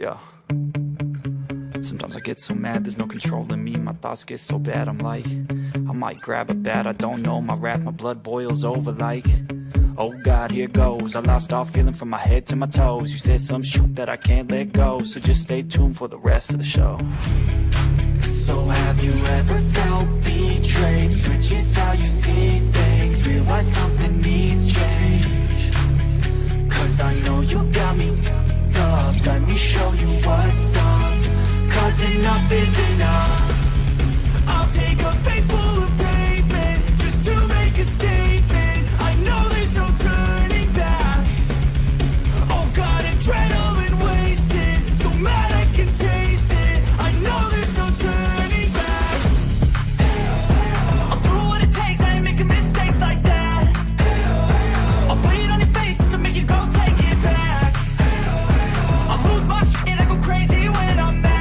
Yeah. Sometimes I get so mad, there's no controlling me. My thoughts get so bad, I'm like, I might grab a bat, I don't know. My wrath, my blood boils over like, oh God, here goes. I lost all feeling from my head to my toes. You said some shit that I can't let go, so just stay tuned for the rest of the show. So have you ever felt betrayed? Switches how you see things, realize something needs change. Cause I know you got me up, let me show you what's up. Cause enough is enough. I'll take a face full of pavement just to make a statement. I know there's no turning back. Oh God, adrenaline wasted, so mad I can taste it. I know there's no turning back. I'll do what it takes, I ain't making mistakes like that. I'll bleed on your face to make you go take it back. I'll lose my shit, I go crazy when I'm mad.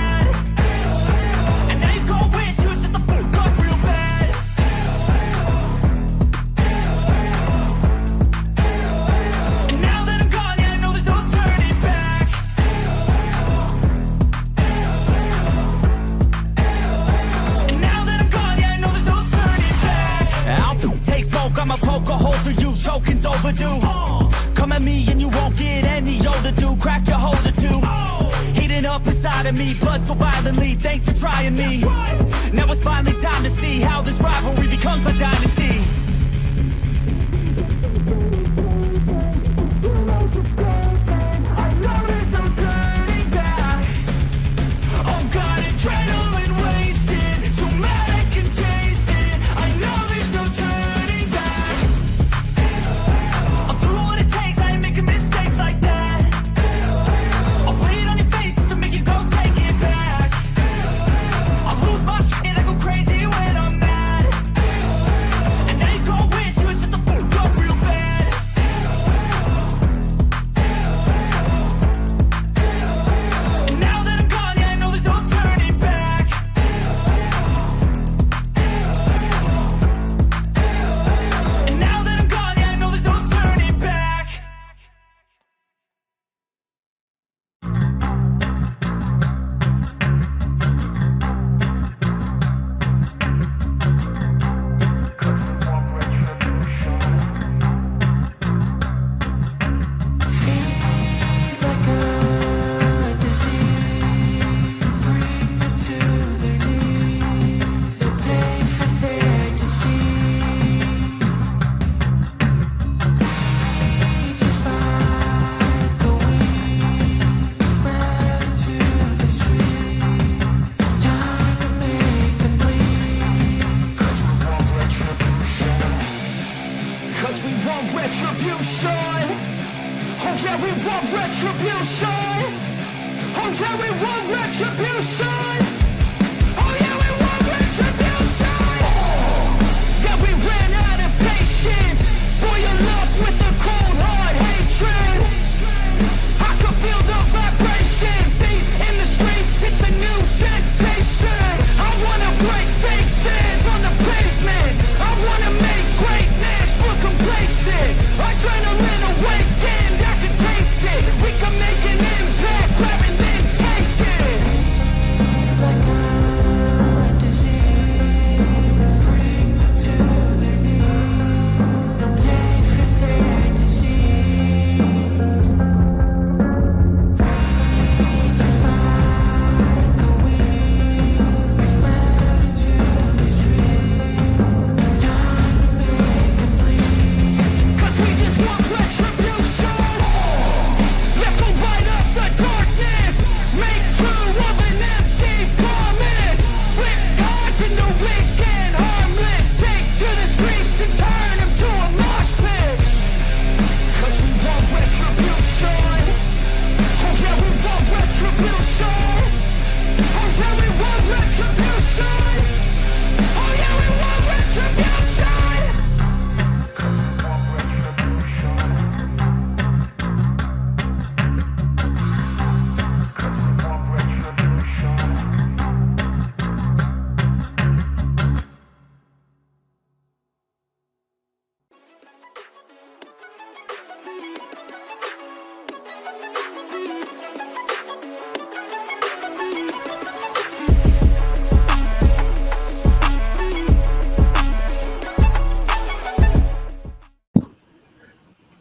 I'ma poke a hole through you, choking's overdue. Come at me and you won't get any older, dude. Crack your holder too. Heating up inside of me, blood so violently. Thanks for trying me. Now it's finally time to see how this rivalry becomes a dynasty. I know there's no turning back. Oh God, adrenaline wasted, so mad I can taste it. I know there's no turning. Adrenaline awakened, I can taste it. We can make an impact, grab and then take it. Like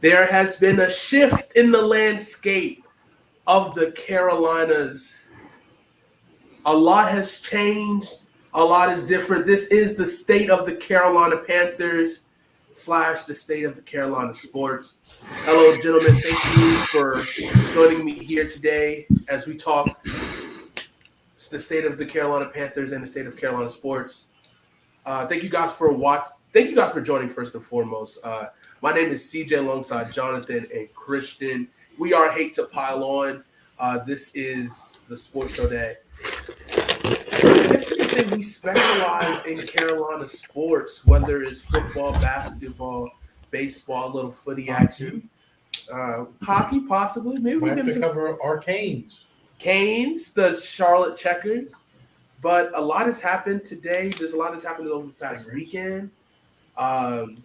there has been a shift in the landscape of the Carolinas. A lot has changed. A lot is different. This is the state of the Carolina Panthers / the state of the Carolina sports. Hello, gentlemen. Thank you for joining me here today as we talk the state of the Carolina Panthers and the state of Carolina sports. Thank you guys for Thank you guys for joining first and foremost. My name is CJ alongside Jonathan and Christian. We are Hate to Pile On. This is the sports show that I guess we can say we specialize in Carolina sports, whether it's football, basketball, baseball, a little footy action, hockey possibly. Maybe we can cover our Canes, the Charlotte Checkers. But a lot has happened today. There's a lot that's happened over the past weekend, and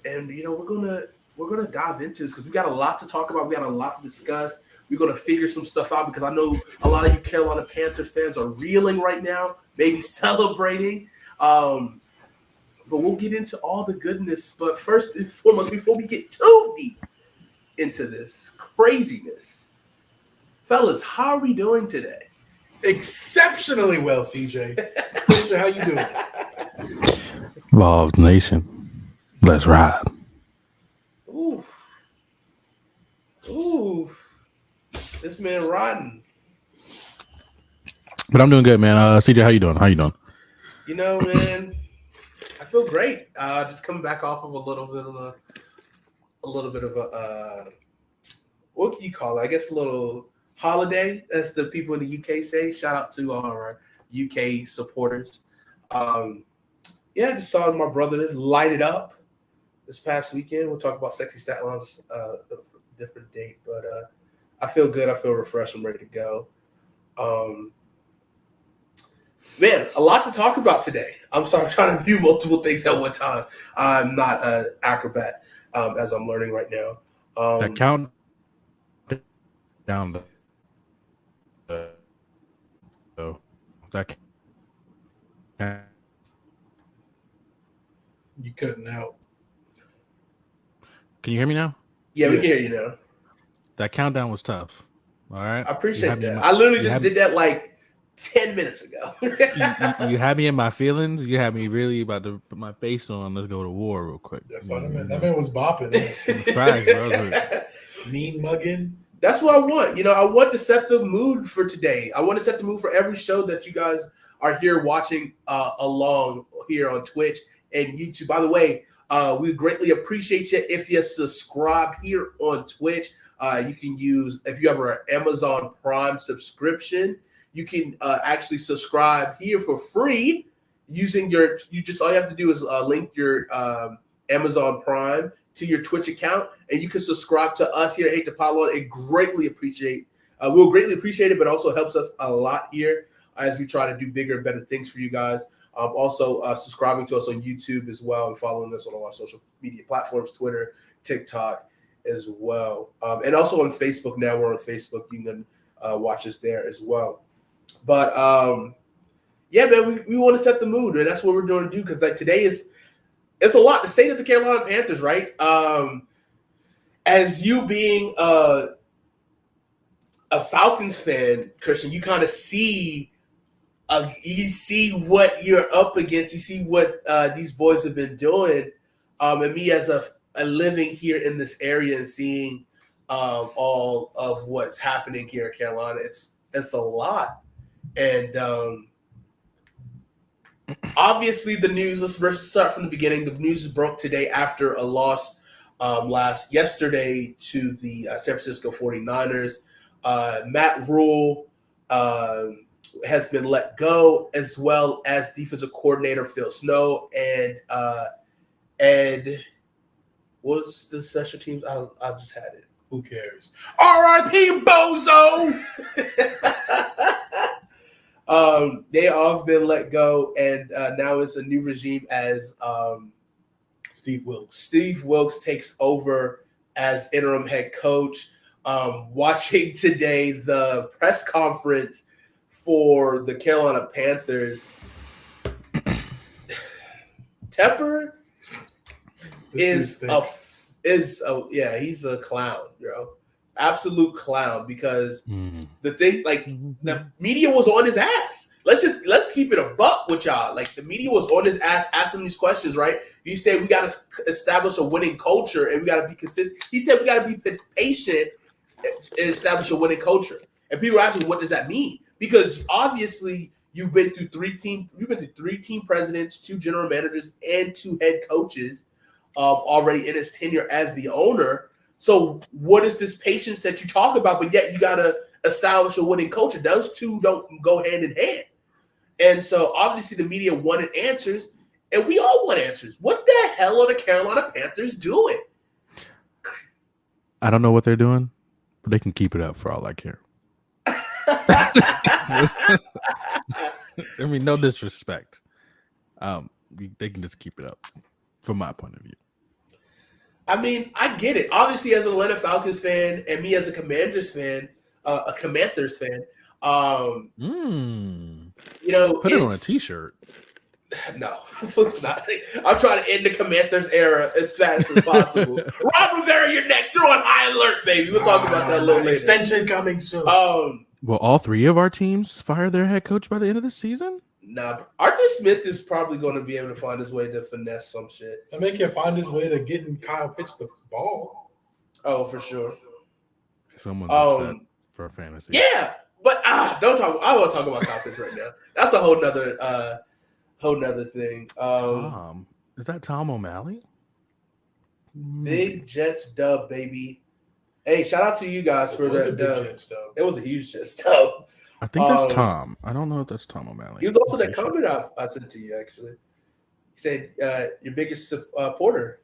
we're gonna dive into this because we got a lot to talk about. We got a lot to discuss. We're gonna figure some stuff out because I know a lot of you Carolina Panthers fans are reeling right now, maybe celebrating. But we'll get into all the goodness. But first and foremost, before we get too deep into this craziness, fellas, how are we doing today? Exceptionally well, CJ. How you doing? Vols Nation, let's ride. Oof. This man riding. But I'm doing good, man. CJ, how you doing? You know, man, I feel great. Just coming back off of a little bit of a what can you call it? I guess a little holiday, as the people in the UK say. Shout out to our UK supporters. Just saw my brother light it up this past weekend. We'll talk about sexy stat lines a different date, but I feel good. I feel refreshed. I'm ready to go. Man, a lot to talk about today. I'm sorry, I'm trying to do multiple things at one time. I'm not an acrobat, as I'm learning right now. That count down You cutting out. Can you hear me now? Yeah, we can hear you now. That countdown was tough. All right. I appreciate that. I literally just did that like 10 minutes ago. you had me in my feelings. You had me really about to put my face on. Let's go to war real quick. That's all that man was bopping. Facts, bro. Mean mugging. That's what I want. I want to set the mood for today. I want to set the mood for every show that you guys are here watching along here on Twitch and YouTube. By the way, we greatly appreciate you if you subscribe here on Twitch. You can use, if you have an Amazon Prime subscription, you can actually subscribe here for free using all you have to do is link your Amazon Prime to your Twitch account, and you can subscribe to us here at Hate to Pile On. We'll greatly appreciate it, but also helps us a lot here as we try to do bigger and better things for you guys. Also, subscribing to us on YouTube as well and following us on all our social media platforms, Twitter, TikTok as well. And also on Facebook now. We're on Facebook. You can watch us there as well. But, man, we want to set the mood, and that's what we're going to do because today it's a lot. The state of the Carolina Panthers, right? As you being a Falcons fan, Christian, you kind of see what you're up against. You see what these boys have been doing. And me as a living here in this area and seeing all of what's happening here in Carolina, it's a lot. And obviously the news, let's start from the beginning. The news broke today after a loss yesterday to the San Francisco 49ers. Matt Rule has been let go, as well as defensive coordinator Phil Snow and what's the special teams? I just had it. Who cares? R.I.P. Bozo. They all have been let go, and now it's a new regime as Steve Wilks. Steve Wilks takes over as interim head coach. Watching today the press conference for the Carolina Panthers, Tepper is he's a clown, absolute clown. Because the thing, like, the media was on his ass. Let's keep it a buck with y'all. Like, the media was on his ass asking these questions, right? You say we got to establish a winning culture and we got to be consistent. He said we got to be patient and establish a winning culture. And people are asking, what does that mean? Because obviously you've been through three team presidents, 2 general managers, and 2 head coaches already in his tenure as the owner. So what is this patience that you talk about? But yet you got to establish a winning culture. Those two don't go hand in hand. And so obviously the media wanted answers, and we all want answers. What the hell are the Carolina Panthers doing? I don't know what they're doing, but they can keep it up for all I care. I mean, no disrespect. They can just keep it up from my point of view. I mean, I get it. Obviously, as an Atlanta Falcons fan and me as a Commanders fan, put it on a t-shirt. No, it's not. I'm trying to end the Commanders era as fast as possible. Ron Rivera, you're next. You're on high alert, baby. We'll talk about that a little later. Extension coming soon. Will all 3 of our teams fire their head coach by the end of the season? Nah, Arthur Smith is probably going to be able to find his way to finesse some shit. I make him find his way to getting Kyle Pitts the ball. Oh, for sure. Someone's upset for fantasy. Yeah, but don't talk. I won't talk about Kyle Pitts right now. That's a whole nother thing. Tom, is that Tom O'Malley? Big Jets dub, baby. Hey, shout out to you guys for that dub. It was a huge Jets dub. I think that's Tom. I don't know if that's Tom O'Malley. He was also that comment I sent to you, actually. He said, your biggest supporter.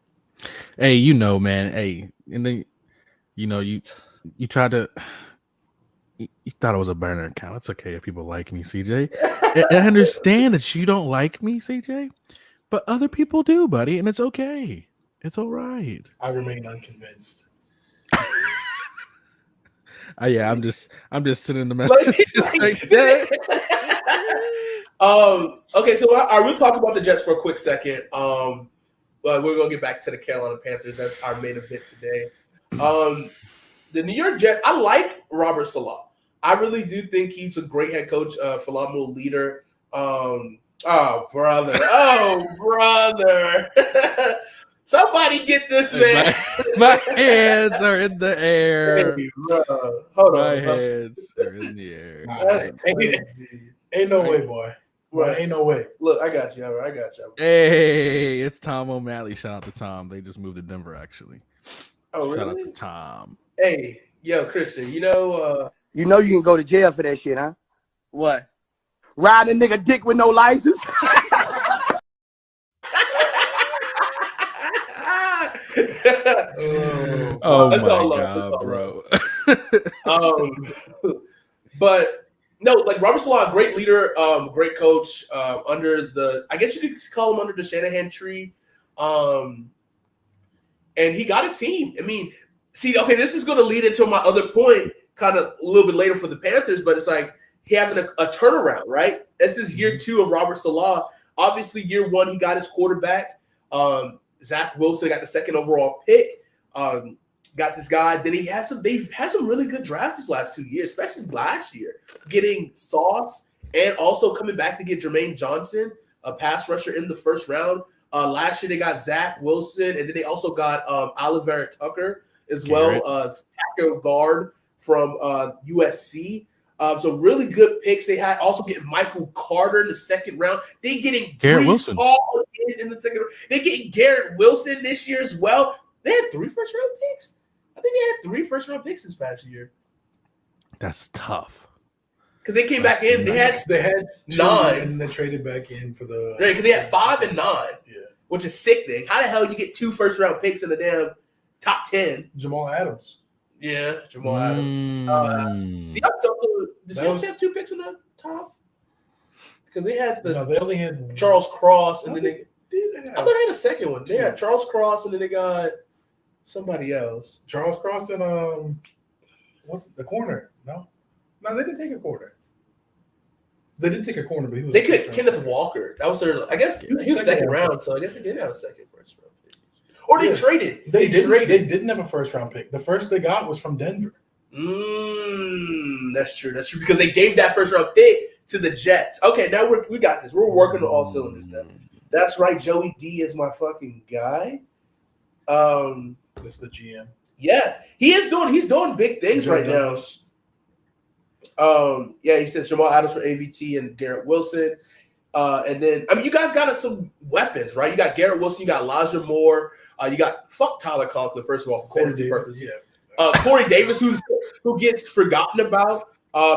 Hey, man. Hey, and then, you tried to – you thought it was a burner account. It's okay if people like me, CJ. I understand that you don't like me, CJ, but other people do, buddy, and it's okay. It's all right. I remain unconvinced. Yeah, I'm just sending the message like that. Okay, so I will talk about the Jets for a quick second. But we're gonna get back to the Carolina Panthers. That's our main event today. The New York Jets. I like Robert Saleh. I really do think he's a great head coach, phenomenal leader. Oh brother! Somebody get this man. My hands are in the air. Hey, hold My on. hands are in the air. That's crazy. Ain't no way, boy. Right. Ain't no way. Look, I got you. All right, I got you. Hey, it's Tom O'Malley. Shout out to Tom. They just moved to Denver, actually. Oh, really? Shout out to Tom. Hey, yo, Christian, you can go to jail for that shit, huh? What? Ride a nigga dick with no license. Oh my God, bro. But no, like Robert Saleh, great leader, great coach. Under the, I guess you could call him under the Shanahan tree, and he got a team. I mean, see, okay, this is going to lead into my other point, kind of a little bit later for the Panthers, but it's like he having a turnaround, right? This is year 2 of Robert Saleh. Obviously, year 1 he got his quarterback. Zach Wilson got the 2nd overall pick. Got this guy. Then they've had some really good drafts these last 2 years, especially last year, getting Sauce and also coming back to get Jermaine Johnson, a pass rusher in the 1st round. Last year they got Zach Wilson, and then they also got Oliver Tucker as well, tackle guard from USC. So really good picks. They had also getting Michael Carter in the 2nd round. They getting Garrett Wilson Paul in the 2nd round. They getting Garrett Wilson this year as well. They had 3 first-round picks. I think they had 3 first-round picks this past year. That's tough. Because they came back in. They had 9. And they traded back in for the... Right, because they had 5 and 9. Yeah. Which is sickening. How the hell you get 2 first-round picks in the damn top 10? Jamal Adams. Yeah, Jamal Adams. The Seahawks have 2 picks in the top? Because they had they only had Charles Cross, and then they did have. I thought they had a second one. They had Charles Cross, and then they got somebody else. Charles Cross and what's the corner? No, they didn't take a corner. They didn't take a corner, but he was. They could Kenneth Walker. That was their. I guess he was second round, so I guess they did have a second first round pick. Or they Yeah. traded. They traded. didn't have a first round pick. The first they got was from Denver. That's true. That's true because they gave that first round pick to the Jets. Okay, now we got this. We're working on all cylinders now. That's right. Joey D is my fucking guy. That's the GM. Yeah, he's doing big things right now. Yeah, he says Jamal Adams for AVT and Garrett Wilson. And then you guys got some weapons, right? You got Garrett Wilson, you got Elijah Moore, you got Tyler Conklin, first of all, for fantasy purposes. Yeah. Corey Davis, who gets forgotten about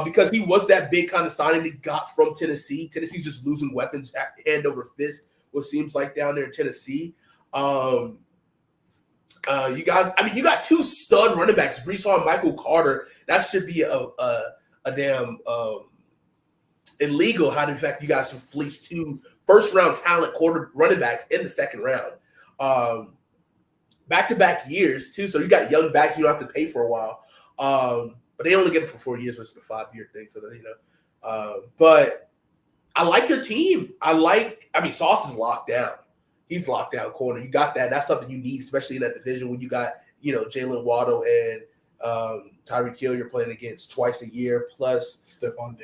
because he was that big kind of signing he got from Tennessee. Tennessee's just losing weapons hand over fist, what seems like down there in Tennessee. You guys, you got two stud running backs, Brees Hall and Michael Carter. That should be a damn illegal how in fact you guys have fleeced two first-round talent running backs in the second round. Back-to-back years, too. So you got young backs you don't have to pay for a while. But they only get it for 4 years versus the 5-year thing. So, but I like your team. Sauce is locked down. He's locked down corner. You got that. That's something you need, especially in that division when you got, Jalen Waddle and Tyreek Hill you're playing against twice a year, plus Stephon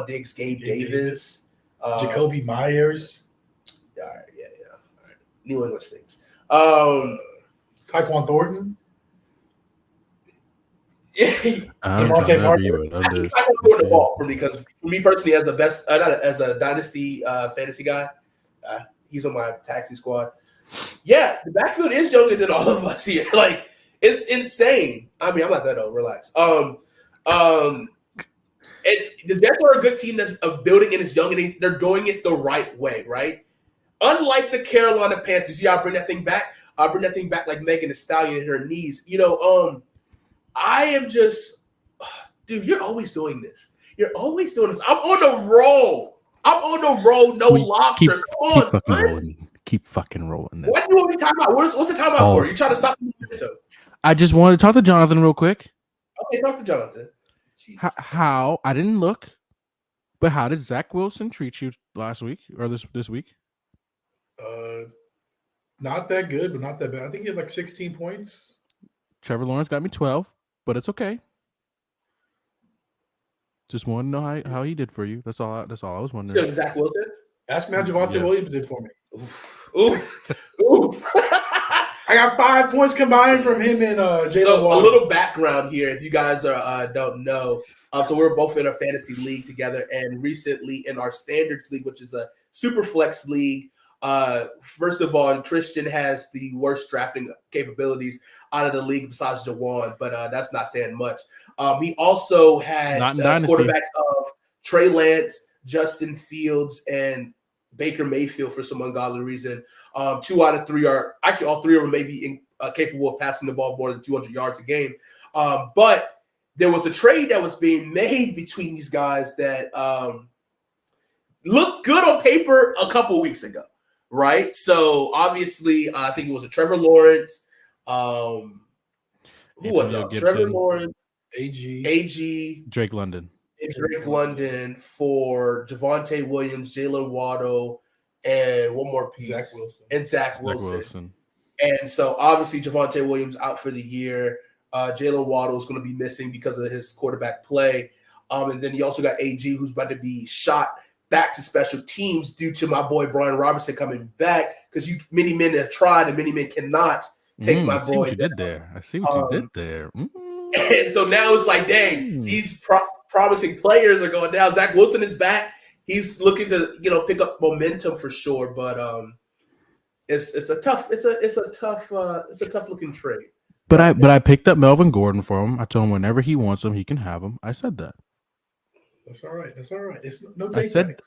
Diggs, Gabe Davis, Jacoby Myers. All right, yeah. All right. New England Stinks. Tyquan Thornton. Devontae Parker. I think Tyquan Thornton the ball for me because for me personally, as a dynasty fantasy guy, he's on my taxi squad. Yeah, the backfield is younger than all of us here. Like, it's insane. I'm not that old. Relax. And the Jets are a good team that's building and is young, and they're doing it the right way, right? Unlike the Carolina Panthers, I'll bring that thing back. I'll bring that thing back like Megan Thee Stallion in her knees. I am just, dude, you're always doing this. You're always doing this. I'm on the roll. No lobster. Keep fucking rolling. What do you want me to time out? What's the timeout for? You trying to stop me? I just wanted to talk to Jonathan real quick. Okay, talk to Jonathan. How I didn't look, but how did Zach Wilson treat you last week or this week? Not that good, but not that bad. I think he had like 16 points. Trevor Lawrence got me 12, but it's okay. Just want to know how he did for you. That's all I was wondering. So Zach Wilson? Ask me how Javonte Williams did for me. Oof. I got 5 points combined from him and Jalen So Waddle. a little background here, if you guys don't know. So we're both in a fantasy league together, and recently in our standards league, which is a super flex league. First of all, Christian has the worst drafting capabilities out of the league besides Jawan, but that's not saying much. He also had quarterbacks of Trey Lance, Justin Fields, and Baker Mayfield for some ungodly reason. 2 out of 3 are actually all 3 of them may be capable of passing the ball more than 200 yards a game. But there was a trade that was being made between these guys that looked good on paper a couple weeks ago, right? So obviously, I think it was a Trevor Lawrence. Who was it? Trevor Lawrence, AG, Drake London. Drake London for Javonte Williams, Jalen Waddle, and one more piece. Zach Wilson. And so obviously Javonte Williams out for the year. Jalen Waddle is going to be missing because of his quarterback play. And then you also got AG, who's about to be shot back to special teams due to my boy Brian Robinson coming back because many men have tried and many men cannot take my boy. I see what you did there. And so now it's like, dang, these promising players are going down. Zach Wilson is back. He's looking to pick up momentum for sure, but it's a tough looking trade. But I picked up Melvin Gordon for him. I told him whenever he wants him, he can have him. I said that. That's all right. It's no. I said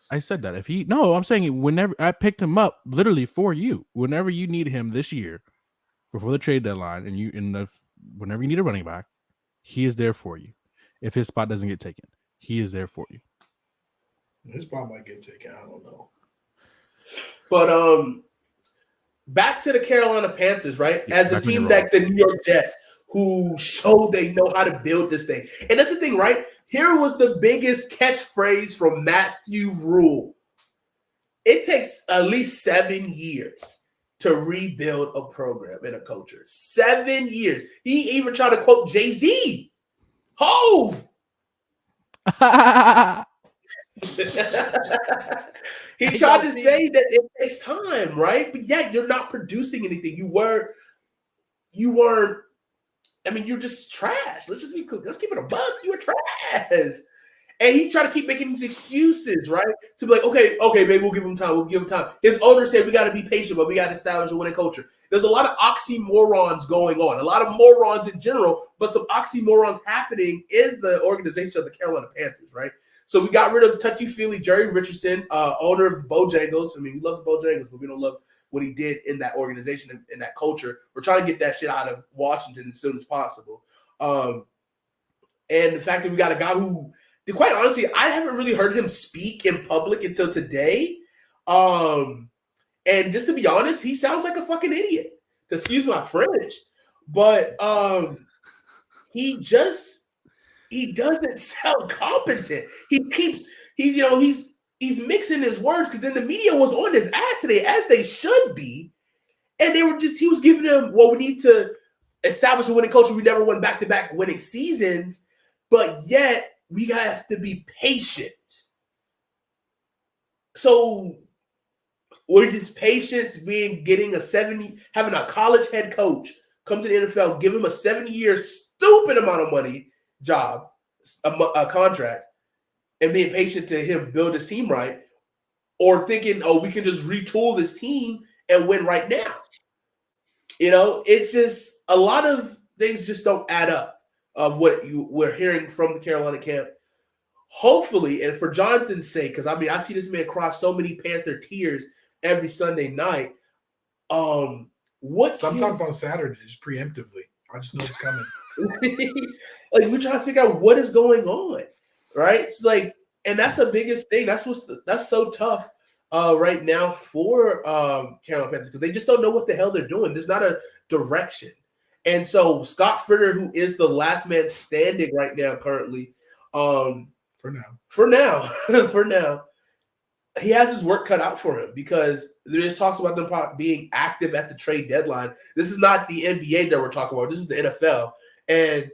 that I'm saying whenever I picked him up, literally for you, whenever you need him this year, before the trade deadline, whenever you need a running back, he is there for you. If his spot doesn't get taken, he is there for you. His spot might get taken. I don't know. But back to the Carolina Panthers, right? As a team like the New York Jets, who showed they know how to build this thing. And that's the thing, right? Here was the biggest catchphrase from Matthew Rule. It takes at least 7 years to rebuild a program and a culture. 7 years. He even tried to quote Jay-Z. Hove! He tried to say that it takes time, right? But yet you're not producing anything. You weren't. I mean, you're just trash. Let's keep it a buck. You were trash. And he tried to keep making these excuses, right? To be like, okay, maybe we'll give him time. His owner said we got to be patient, but we got to establish a winning culture. There's a lot of oxymorons going on, a lot of morons in general, but some oxymorons happening in the organization of the Carolina Panthers, right? So we got rid of touchy-feely Jerry Richardson, owner of the Bojangles. I mean, we love the Bojangles, but we don't love what he did in that organization, in that culture. We're trying to get that shit out of Washington as soon as possible. And the fact that we got a guy who, quite honestly, I haven't really heard him speak in public until today. And just to be honest, he sounds like a fucking idiot. Excuse my French. But he doesn't sound competent. He's mixing his words because then the media was on his ass today, as they should be. And he was giving them, well, we need to establish a winning culture. We never went back-to-back winning seasons, but yet we have to be patient. So where his patience having a college head coach come to the NFL, give him a 7-year stupid amount of money job, a contract, and being patient to him build his team right, or thinking, oh, we can just retool this team and win right now. It's just a lot of things just don't add up of what we're hearing from the Carolina camp. Hopefully, and for Jonathan's sake, because I see this man cry so many Panther tears every Sunday night. Sometimes on Saturdays, preemptively. I just know it's coming. Like, we're trying to figure out what is going on, right? It's like, and that's the biggest thing. That's so tough right now for Carolina Panthers, because they just don't know what the hell they're doing. There's not a direction. And so Scott Fritter, who is the last man standing right now currently, for now, he has his work cut out for him, because there's talks about them being active at the trade deadline. This is not the NBA that we're talking about. This is the NFL. And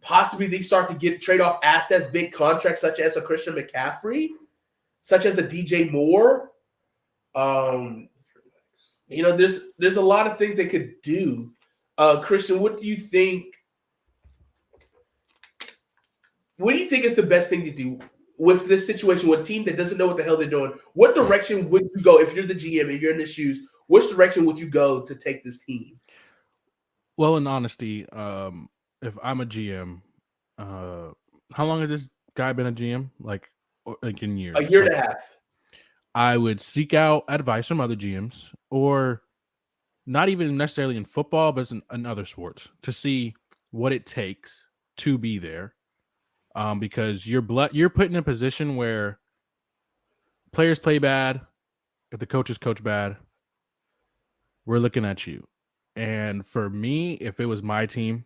possibly they start to trade off assets, big contracts, such as a Christian McCaffrey, such as a DJ Moore. There's a lot of things they could do. Christian, what do you think? What do you think is the best thing to do with this situation with a team that doesn't know what the hell they're doing? What direction would you go if you're the GM, if you're in the shoes? Which direction would you go to take this team? Well, in honesty, if I'm a GM, how long has this guy been a GM? Like in years? A year and a half. I would seek out advice from other GMs, or not even necessarily in football, but in other sports, to see what it takes to be there. Because you're put in a position where players play bad, if the coaches coach bad, we're looking at you. And for me, if it was my team,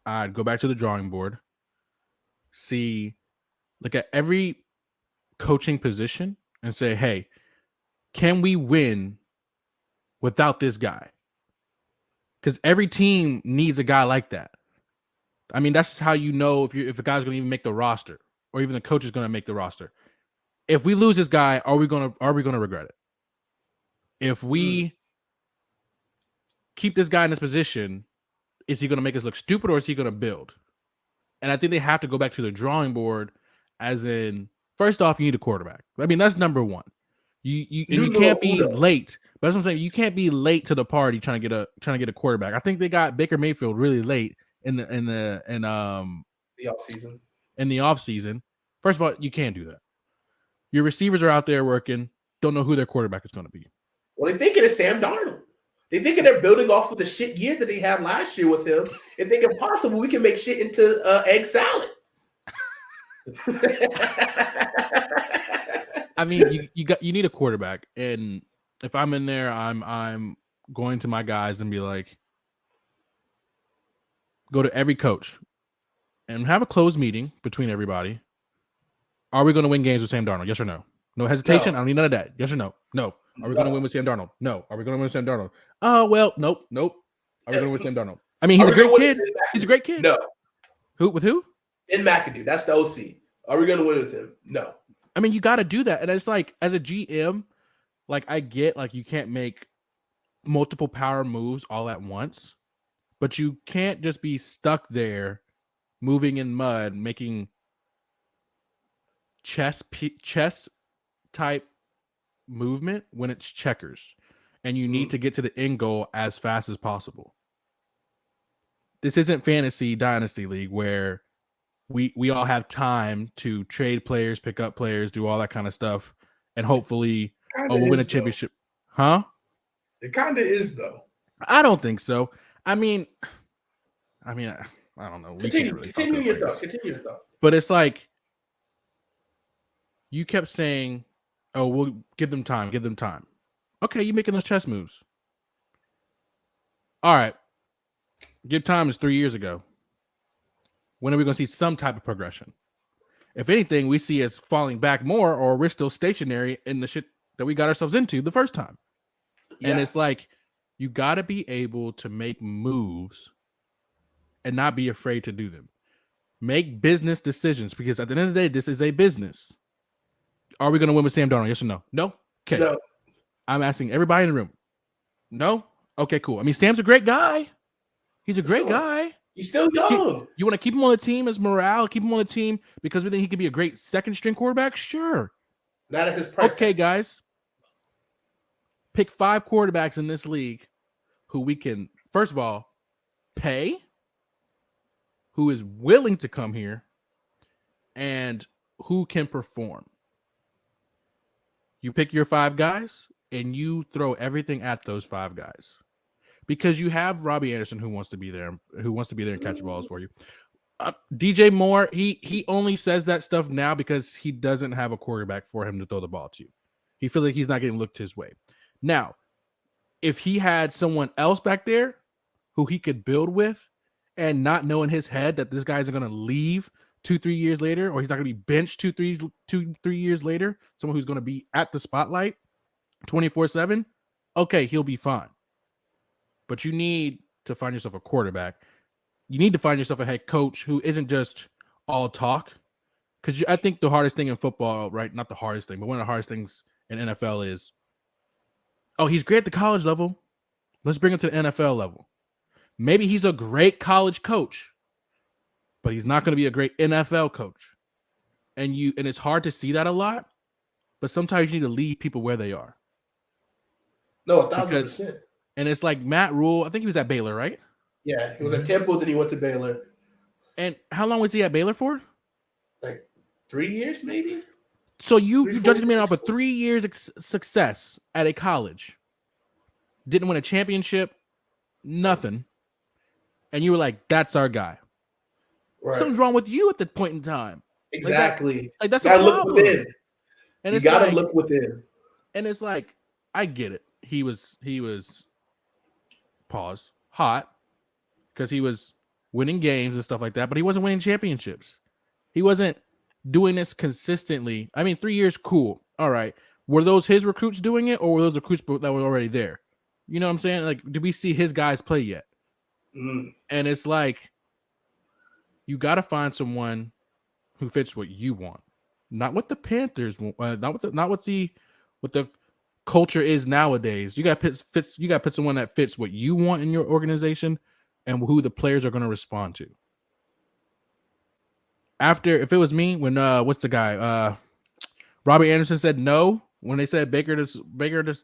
I'd go back to the drawing board, look at every coaching position and say, hey, can we win without this guy? Because every team needs a guy like that. I mean, that's just how you know if a guy's going to even make the roster, or even the coach is going to make the roster. If we lose this guy, are we going to regret it? If we keep this guy in this position, is he going to make us look stupid, or is he going to build? And I think they have to go back to the drawing board, as in, first off, you need a quarterback. I mean, that's number one. You can't be late. But that's what I'm saying. You can't be late to the party trying to get a quarterback. I think they got Baker Mayfield really late in the offseason. In the offseason. First of all, you can't do that. Your receivers are out there working, don't know who their quarterback is going to be. Well, they're thinking it's Sam Darnold. They're thinking they're building off of the shit year that they had last year with him, and thinking possible we can make shit into egg salad. I mean, you need a quarterback, and if I'm in there, I'm going to my guys and be like, go to every coach and have a closed meeting between everybody. Are we going to win games with Sam Darnold? Yes or no? No hesitation. No. I don't need none of that. Yes or no? No. Are we going to win with Sam Darnold? No. Are we going to win with Sam Darnold? Oh, well, nope. Are we going to win with Sam Darnold? I mean, he's a great kid. He's a great kid. No. Who? With who? In McAdoo. That's the OC. Are we going to win with him? No. I mean, you got to do that. And it's like, as a GM, like, I get, like, you can't make multiple power moves all at once, but you can't just be stuck there moving in mud, making chess type movement when it's checkers, and you need to get to the end goal as fast as possible. This isn't fantasy dynasty league where we all have time to trade players, pick up players, do all that kind of stuff, and hopefully we'll win a championship. Huh? It kind of is, though. I don't think so. I mean, I don't know. Continue your thought. But it's like you kept saying, "Oh, we'll give them time. Give them time." Okay, you making those chess moves. All right. Give time is 3 years ago. When are we going to see some type of progression? If anything, we see us falling back more, or we're still stationary in the shit that we got ourselves into the first time. Yeah. And it's like, you got to be able to make moves and not be afraid to do them. Make business decisions, because at the end of the day, this is a business. Are we going to win with Sam Darnold? Yes or no? No? Okay. No. I'm asking everybody in the room. No? Okay, cool. I mean, Sam's a great guy. He's a great guy. He's still young. You want to keep him on the team as morale? Keep him on the team because we think he could be a great second-string quarterback? Sure. Not at his price. Okay, guys. Pick 5 quarterbacks in this league who we can, first of all, pay, who is willing to come here, and who can perform. You pick your 5 guys, and you throw everything at those 5 guys. Because you have Robbie Anderson who wants to be there and catch balls for you. DJ Moore, he only says that stuff now because he doesn't have a quarterback for him to throw the ball to. He feels like he's not getting looked his way. Now, if he had someone else back there who he could build with, and not know in his head that this guy's going to leave 2-3 years later, or he's not going to be benched 2-3 years later, someone who's going to be at the spotlight 24/7, okay, he'll be fine. But you need to find yourself a quarterback. You need to find yourself a head coach who isn't just all talk. Because I think the hardest thing in football, right? Not the hardest thing, but one of the hardest things in NFL is, oh, he's great at the college level. Let's bring him to the NFL level. Maybe he's a great college coach, but he's not going to be a great NFL coach. And it's hard to see that a lot, but sometimes you need to leave people where they are. No, 1,000%. And it's like Matt Rule. I think he was at Baylor, right? Yeah, he was at Temple, then he went to Baylor. And how long was he at Baylor for? Like 3 years, maybe? So you judged him off of 3 years success at a college. Didn't win a championship, nothing. And you were like, that's our guy. Right. Something's wrong with you at that point in time. Exactly. Like that's a problem. Look within. And you gotta look within. And it's like, I get it. He was hot because he was winning games and stuff like that, but he wasn't winning championships. He wasn't doing this consistently. I mean, 3 years, cool. All right. Were those his recruits doing it, or were those recruits that were already there? You know what I'm saying? Like, did we see his guys play yet? And it's like, you got to find someone who fits what you want, not what the Panthers want, not what the culture is nowadays. You got to put someone that fits what you want in your organization and who the players are going to respond to. If it was me, when what's the guy? Robbie Anderson said no when they said Baker this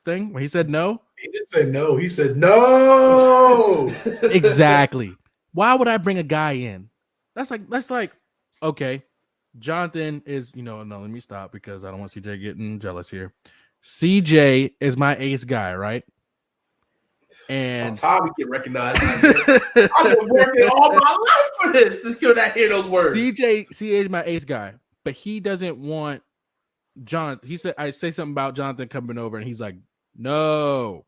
thing. When he said no, he didn't say no. He said no. Exactly. Why would I bring a guy in? That's like okay. Jonathan is no. Let me stop because I don't want CJ getting jealous here. CJ is my ace guy, right? And Tommy get recognized. I've been working all my life for this. Just hear those words. CJ is my ace guy, but he doesn't want Jonathan. He said I say something about Jonathan coming over, and he's like, no.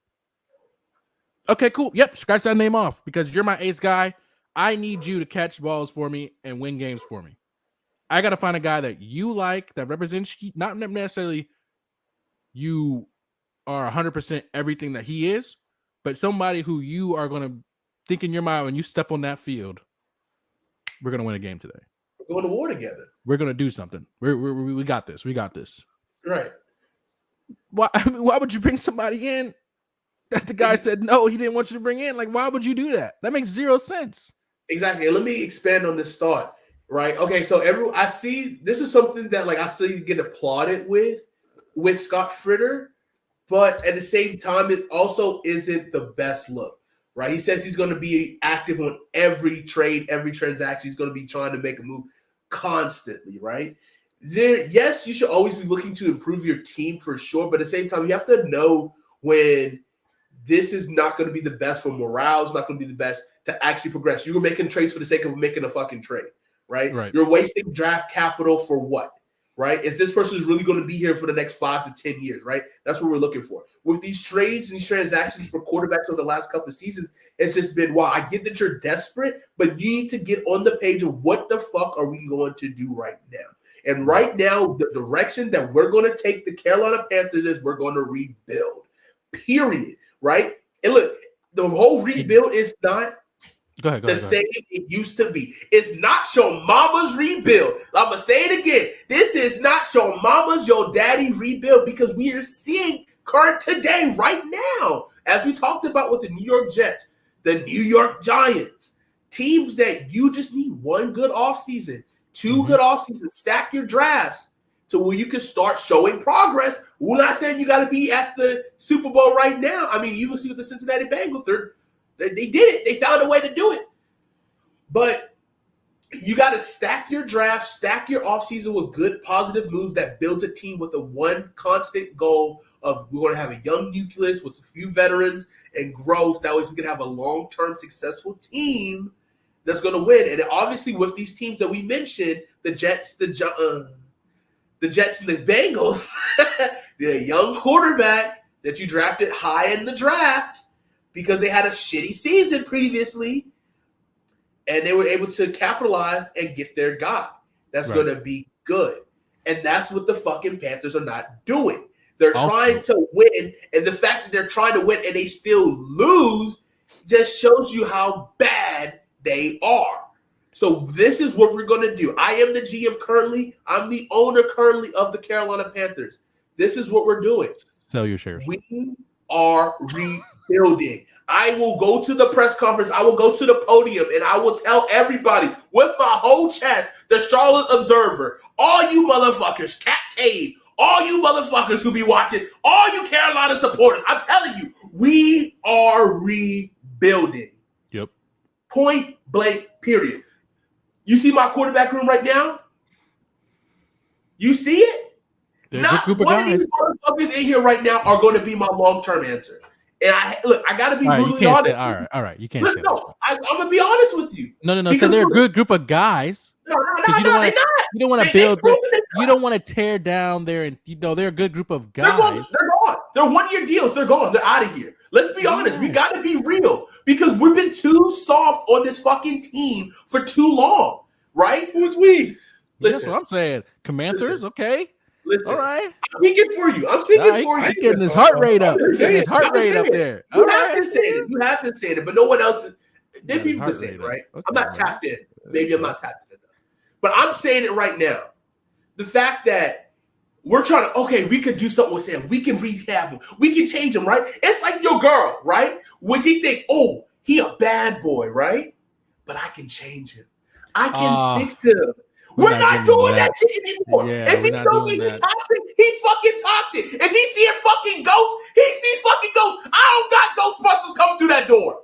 Okay, cool. Yep, scratch that name off because you're my ace guy. I need you to catch balls for me and win games for me. I got to find a guy that you like, that represents you, not necessarily you are 100% everything that he is, but somebody who you are going to think in your mind when you step on that field, we're going to win a game today. We're going to war together. We're going to do something. We got this. We got this. Right. Why would you bring somebody in that the guy said no, he didn't want you to bring in? Like, why would you do that? That makes zero sense. Exactly. And let me expand on this thought. Right. Okay. So I see this is something that like I see you get applauded with Scott Fritter, but at the same time, it also isn't the best look. Right. He says he's going to be active on every trade, every transaction. He's going to be trying to make a move constantly. Right. Yes, you should always be looking to improve your team for sure. But at the same time, you have to know when this is not going to be the best for morale. It's not going to be the best to actually progress. You're making trades for the sake of making a fucking trade. Right? You're wasting draft capital for what? Right? Is this person really going to be here for the next 5 to 10 years? Right? That's what we're looking for. With these trades and these transactions for quarterbacks over the last couple of seasons, it's just been, wow, I get that you're desperate, but you need to get on the page of what the fuck are we going to do right now? And right now, the direction that we're going to take the Carolina Panthers is we're going to rebuild. Period. Right? And look, the whole rebuild is not the same it used to be. It's not your mama's rebuild. I'm going to say it again. This is not your mama's, your daddy rebuild because we are seeing current today, right now, as we talked about with the New York Jets, the New York Giants, teams that you just need one good offseason, two good offseasons, stack your drafts to where you can start showing progress. We're not saying you got to be at the Super Bowl right now. I mean, you can see with the Cincinnati Bengals, they did it. They found a way to do it. But you got to stack your draft, stack your offseason with good, positive moves that builds a team with the one constant goal of we're going to have a young nucleus with a few veterans and growth. That way we can have a long-term successful team that's going to win. And obviously with these teams that we mentioned, the Jets and the Bengals, they're a young quarterback that you drafted high in the draft because they had a shitty season previously, and they were able to capitalize and get their guy. That's going to be good. And that's what the fucking Panthers are not doing. They're trying to win, and the fact that they're trying to win and they still lose just shows you how bad they are. So this is what we're going to do. I am the GM currently. I'm the owner currently of the Carolina Panthers. This is what we're doing. Sell your shares. We are rebuilding. I will go to the press conference. I will go to the podium, and I will tell everybody with my whole chest, the Charlotte Observer, all you motherfuckers, Cat Cave, all you motherfuckers who be watching, all you Carolina supporters, I'm telling you, we are rebuilding. Yep. Point blank, period. You see my quarterback room right now? You see it? Not one of these motherfuckers in here right now are going to be my long-term answer. And I got to be brutally honest. All right. You can't say no, I'm going to be honest with you. No. So they're a good group of guys. No, they're not. You don't want to build. You don't want to tear down there, and they're a good group of guys. They're gone. They're one-year deals. They're gone. They're out of here. Let's be honest. We got to be real because we've been too soft on this fucking team for too long, right? Who's we? Listen, that's what I'm saying. Commanders, okay. Listen, all right. I'm speaking for you. I'm speaking for you. He's getting his heart rate up. He's getting his heart rate up there. You have been saying it, but no one else. They've been saying it, right? Okay, I'm not tapped in. Maybe I'm not tapped in enough. But I'm saying it right now. The fact that we're trying to, okay, we could do something with Sam. We can rehab him. We can change him, right? It's like your girl, right? When you think, oh, he a bad boy, right? But I can change him. I can fix him. We're not doing that shit anymore. Yeah, if he shows me he's toxic, he's fucking toxic. If he sees fucking ghosts, he sees fucking ghosts. I don't got Ghostbusters coming through that door.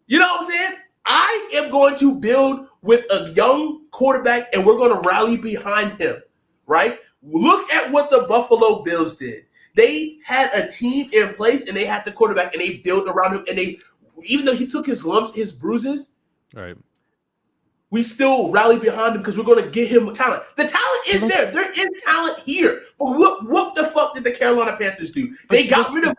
You know what I'm saying? I am going to build with a young quarterback, and we're going to rally behind him, right? Look at what the Buffalo Bills did. They had a team in place, and they had the quarterback, and they built around him, and they, even though he took his lumps, his bruises, right, we still rally behind him because we're going to get him talent. The talent is there. There is talent here. But what the fuck did the Carolina Panthers do? They got rid of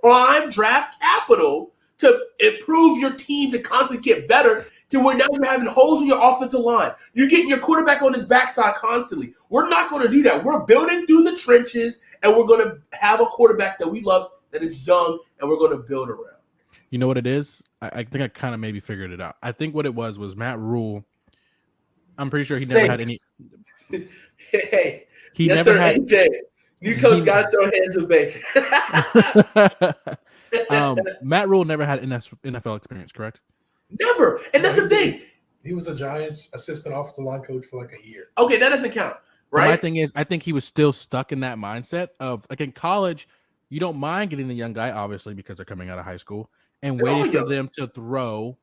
prime draft capital to improve your team to constantly get better. to where now you're having holes in your offensive line. You're getting your quarterback on his backside constantly. We're not going to do that. We're building through the trenches, and we're going to have a quarterback that we love that is young, and we're going to build around. You know what it is? I think I kind of maybe figured it out. I think what it was Matt Rule. I'm pretty sure he never had any. Hey, He yes, never sir, had. AJ. New coach got to throw hands of Baker. Matt Rule never had NFL experience, correct? Never. And that's the thing. He was a Giants assistant offensive line coach for like a year. Okay, that doesn't count, But right? my thing is, I think he was still stuck in that mindset of, like, in college, you don't mind getting the young guy, obviously, because they're coming out of high school, and They're all waiting for young. them to throw.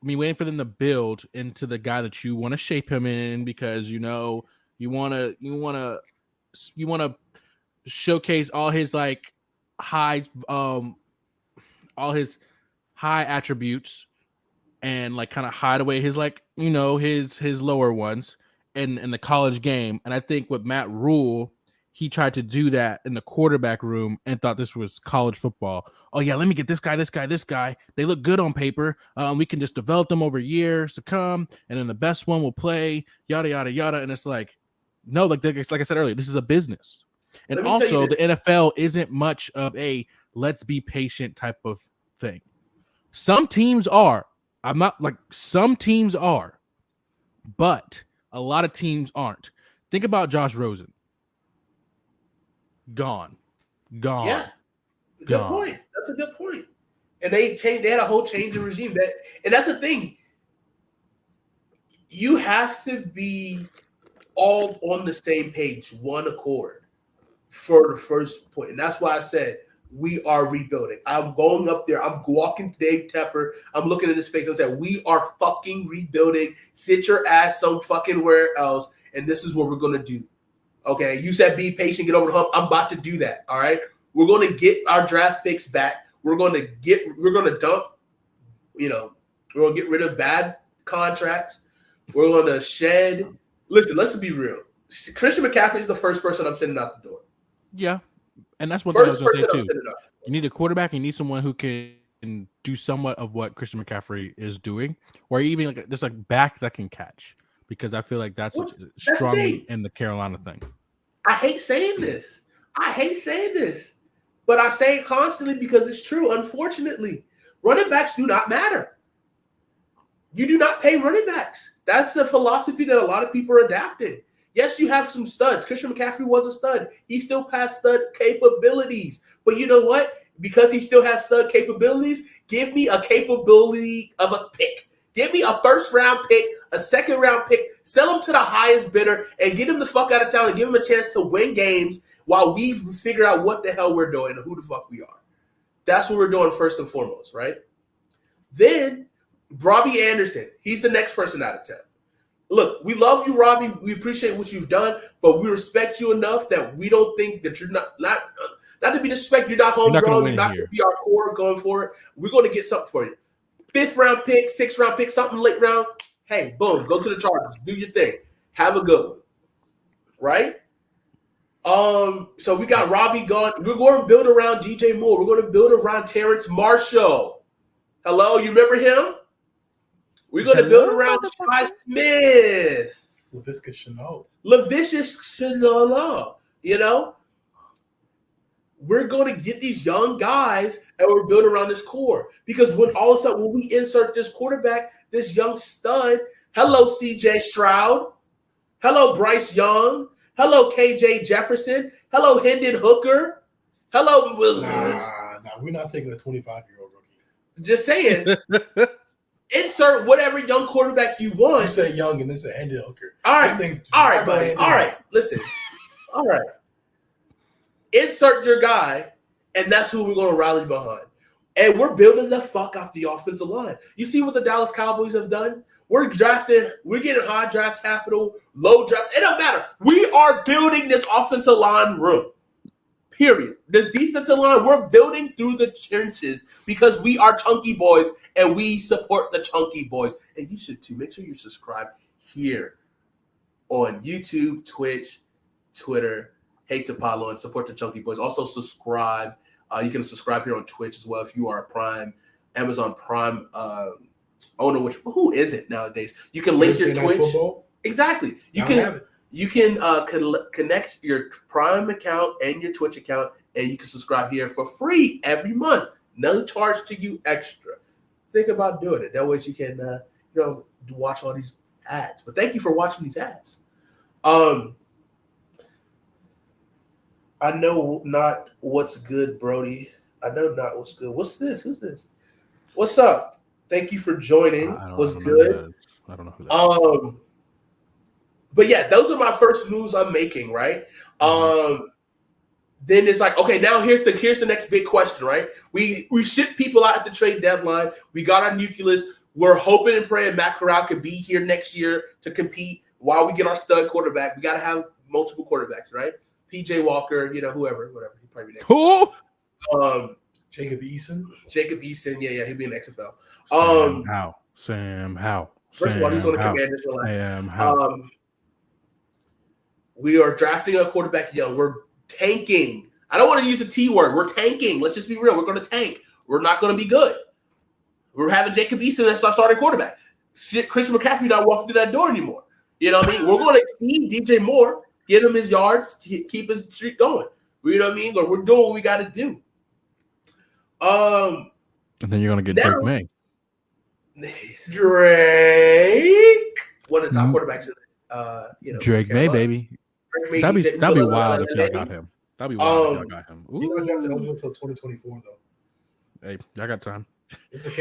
I mean, waiting for them to build into the guy that you want to shape him in, because you want to showcase all his like high attributes, and like kind of hide away his like his lower ones in the college game. And I think with Matt Rule, he tried to do that in the quarterback room and thought this was college football. Oh yeah, let me get this guy. They look good on paper. We can just develop them over years to come, and then the best one will play. Yada yada yada. And it's like, no, like I said earlier, this is a business. And Let me tell you also, the this. NFL isn't much of a let's be patient type of thing. Some teams are. I'm not like some teams are, but a lot of teams aren't. Think about Josh Rosen. Gone. Yeah, good Gone. point. That's a good point. And they had a whole change in regime. And that's the thing. You have to be all on the same page, one accord for the first point. And that's why I said we are rebuilding. I'm going up there. I'm walking to Dave Tepper. I'm looking at his face and saying, we are fucking rebuilding. Sit your ass some fucking where else. And this is what we're going to do. Okay, you said be patient, get over the hump. I'm about to do that. All right, we're going to get our draft picks back. We're going to dump. We're going to get rid of bad contracts. We're going to shed. Listen, let's be real. Christian McCaffrey is the first person I'm sending out the door. Yeah, and that's one thing I was First going to person say I'm too. sending out. You need a quarterback. You need someone who can do somewhat of what Christian McCaffrey is doing, or even like just like back that can catch. Because I feel like that's strongly in the Carolina thing. I hate saying this, but I say it constantly because it's true. Unfortunately, running backs do not matter. You do not pay running backs. That's a philosophy that a lot of people are adapting. Yes, you have some studs. Christian McCaffrey was a stud. He still has stud capabilities. But you know what? Because he still has stud capabilities, give me a capability of a pick. Give me a first-round pick, a second-round pick, sell him to the highest bidder, and get him the fuck out of town and give him a chance to win games while we figure out what the hell we're doing and who the fuck we are. That's what we're doing first and foremost, right? Then, Robbie Anderson. He's the next person out of town. Look, we love you, Robbie. We appreciate what you've done, but we respect you enough that we don't think that you're not to be disrespectful, you're not homegrown, you're not going to be our core going forward. We're going to get something for you. 5th round pick, 6th round pick, something late round. Hey, boom, go to the Chargers. Do your thing. Have a good one. Right? So we got Robbie gone. We're going to build around DJ Moore. We're going to build around Terrence Marshall. Hello, you remember him? We're going to build around Ty Smith. Laviska Shenault. We're going to get these young guys and we're building around this core. Because when all of a sudden, when we insert this quarterback, this young stud, hello, CJ Stroud. Hello, Bryce Young. Hello, KJ Jefferson. Hello, Hendon Hooker. Hello, Williams. Nah, we're not taking a 25-year-old rookie. Just saying. Insert whatever young quarterback you want. You say young and this is Hendon Hooker. All right, buddy. All right, listen. All right. Insert your guy, and that's who we're going to rally behind. And we're building the fuck out the offensive line. You see what the Dallas Cowboys have done? We're getting high draft capital, low draft. It don't matter. We are building this offensive line room. Period. This defensive line, we're building through the trenches because we are chunky boys and we support the chunky boys. And you should too. Make sure you subscribe here on YouTube, Twitch, Twitter. Hate to follow and support the chunky boys. Also subscribe. You can subscribe here on Twitch as well if you are a Prime, Amazon Prime I don't know who is it nowadays. You can link your Thursday Night Twitch. Football? Exactly. You I can have it. you can connect your Prime account and your Twitch account, and you can subscribe here for free every month. No charge to you extra. Think about doing it. That way you can watch all these ads. But thank you for watching these ads. I know not what's good, Brody. I know not what's good. What's this? Who's this? What's up? Thank you for joining. What's good? I don't know who that is. But yeah, those are my first moves I'm making, right? Then it's like, okay, now here's the next big question, right? We ship people out at the trade deadline. We got our nucleus. We're hoping and praying Matt Corral could be here next year to compete while we get our stud quarterback. We got to have multiple quarterbacks, right? PJ Walker, whoever, whatever. He probably next. Who? Jacob Eason. Yeah, he'd be in XFL. Sam Howell. First of all, he's on the Commanders. Sam Howell. We are drafting a quarterback young. We're tanking. I don't want to use a T word. We're tanking. Let's just be real. We're going to tank. We're not going to be good. We're having Jacob Eason as our starting quarterback. Christian McCaffrey not walking through that door anymore. You know what I mean? We're going to feed DJ Moore, get him his yards, keep his streak going. You know what I mean? Like, we're doing what we got to do. And then you're going to get Drake May. Drake, one of the top quarterbacks. Drake May, baby. That'd be wild if y'all got him. That'd be wild if y'all got him. He's not drafted until 2024 though. Hey, y'all got time.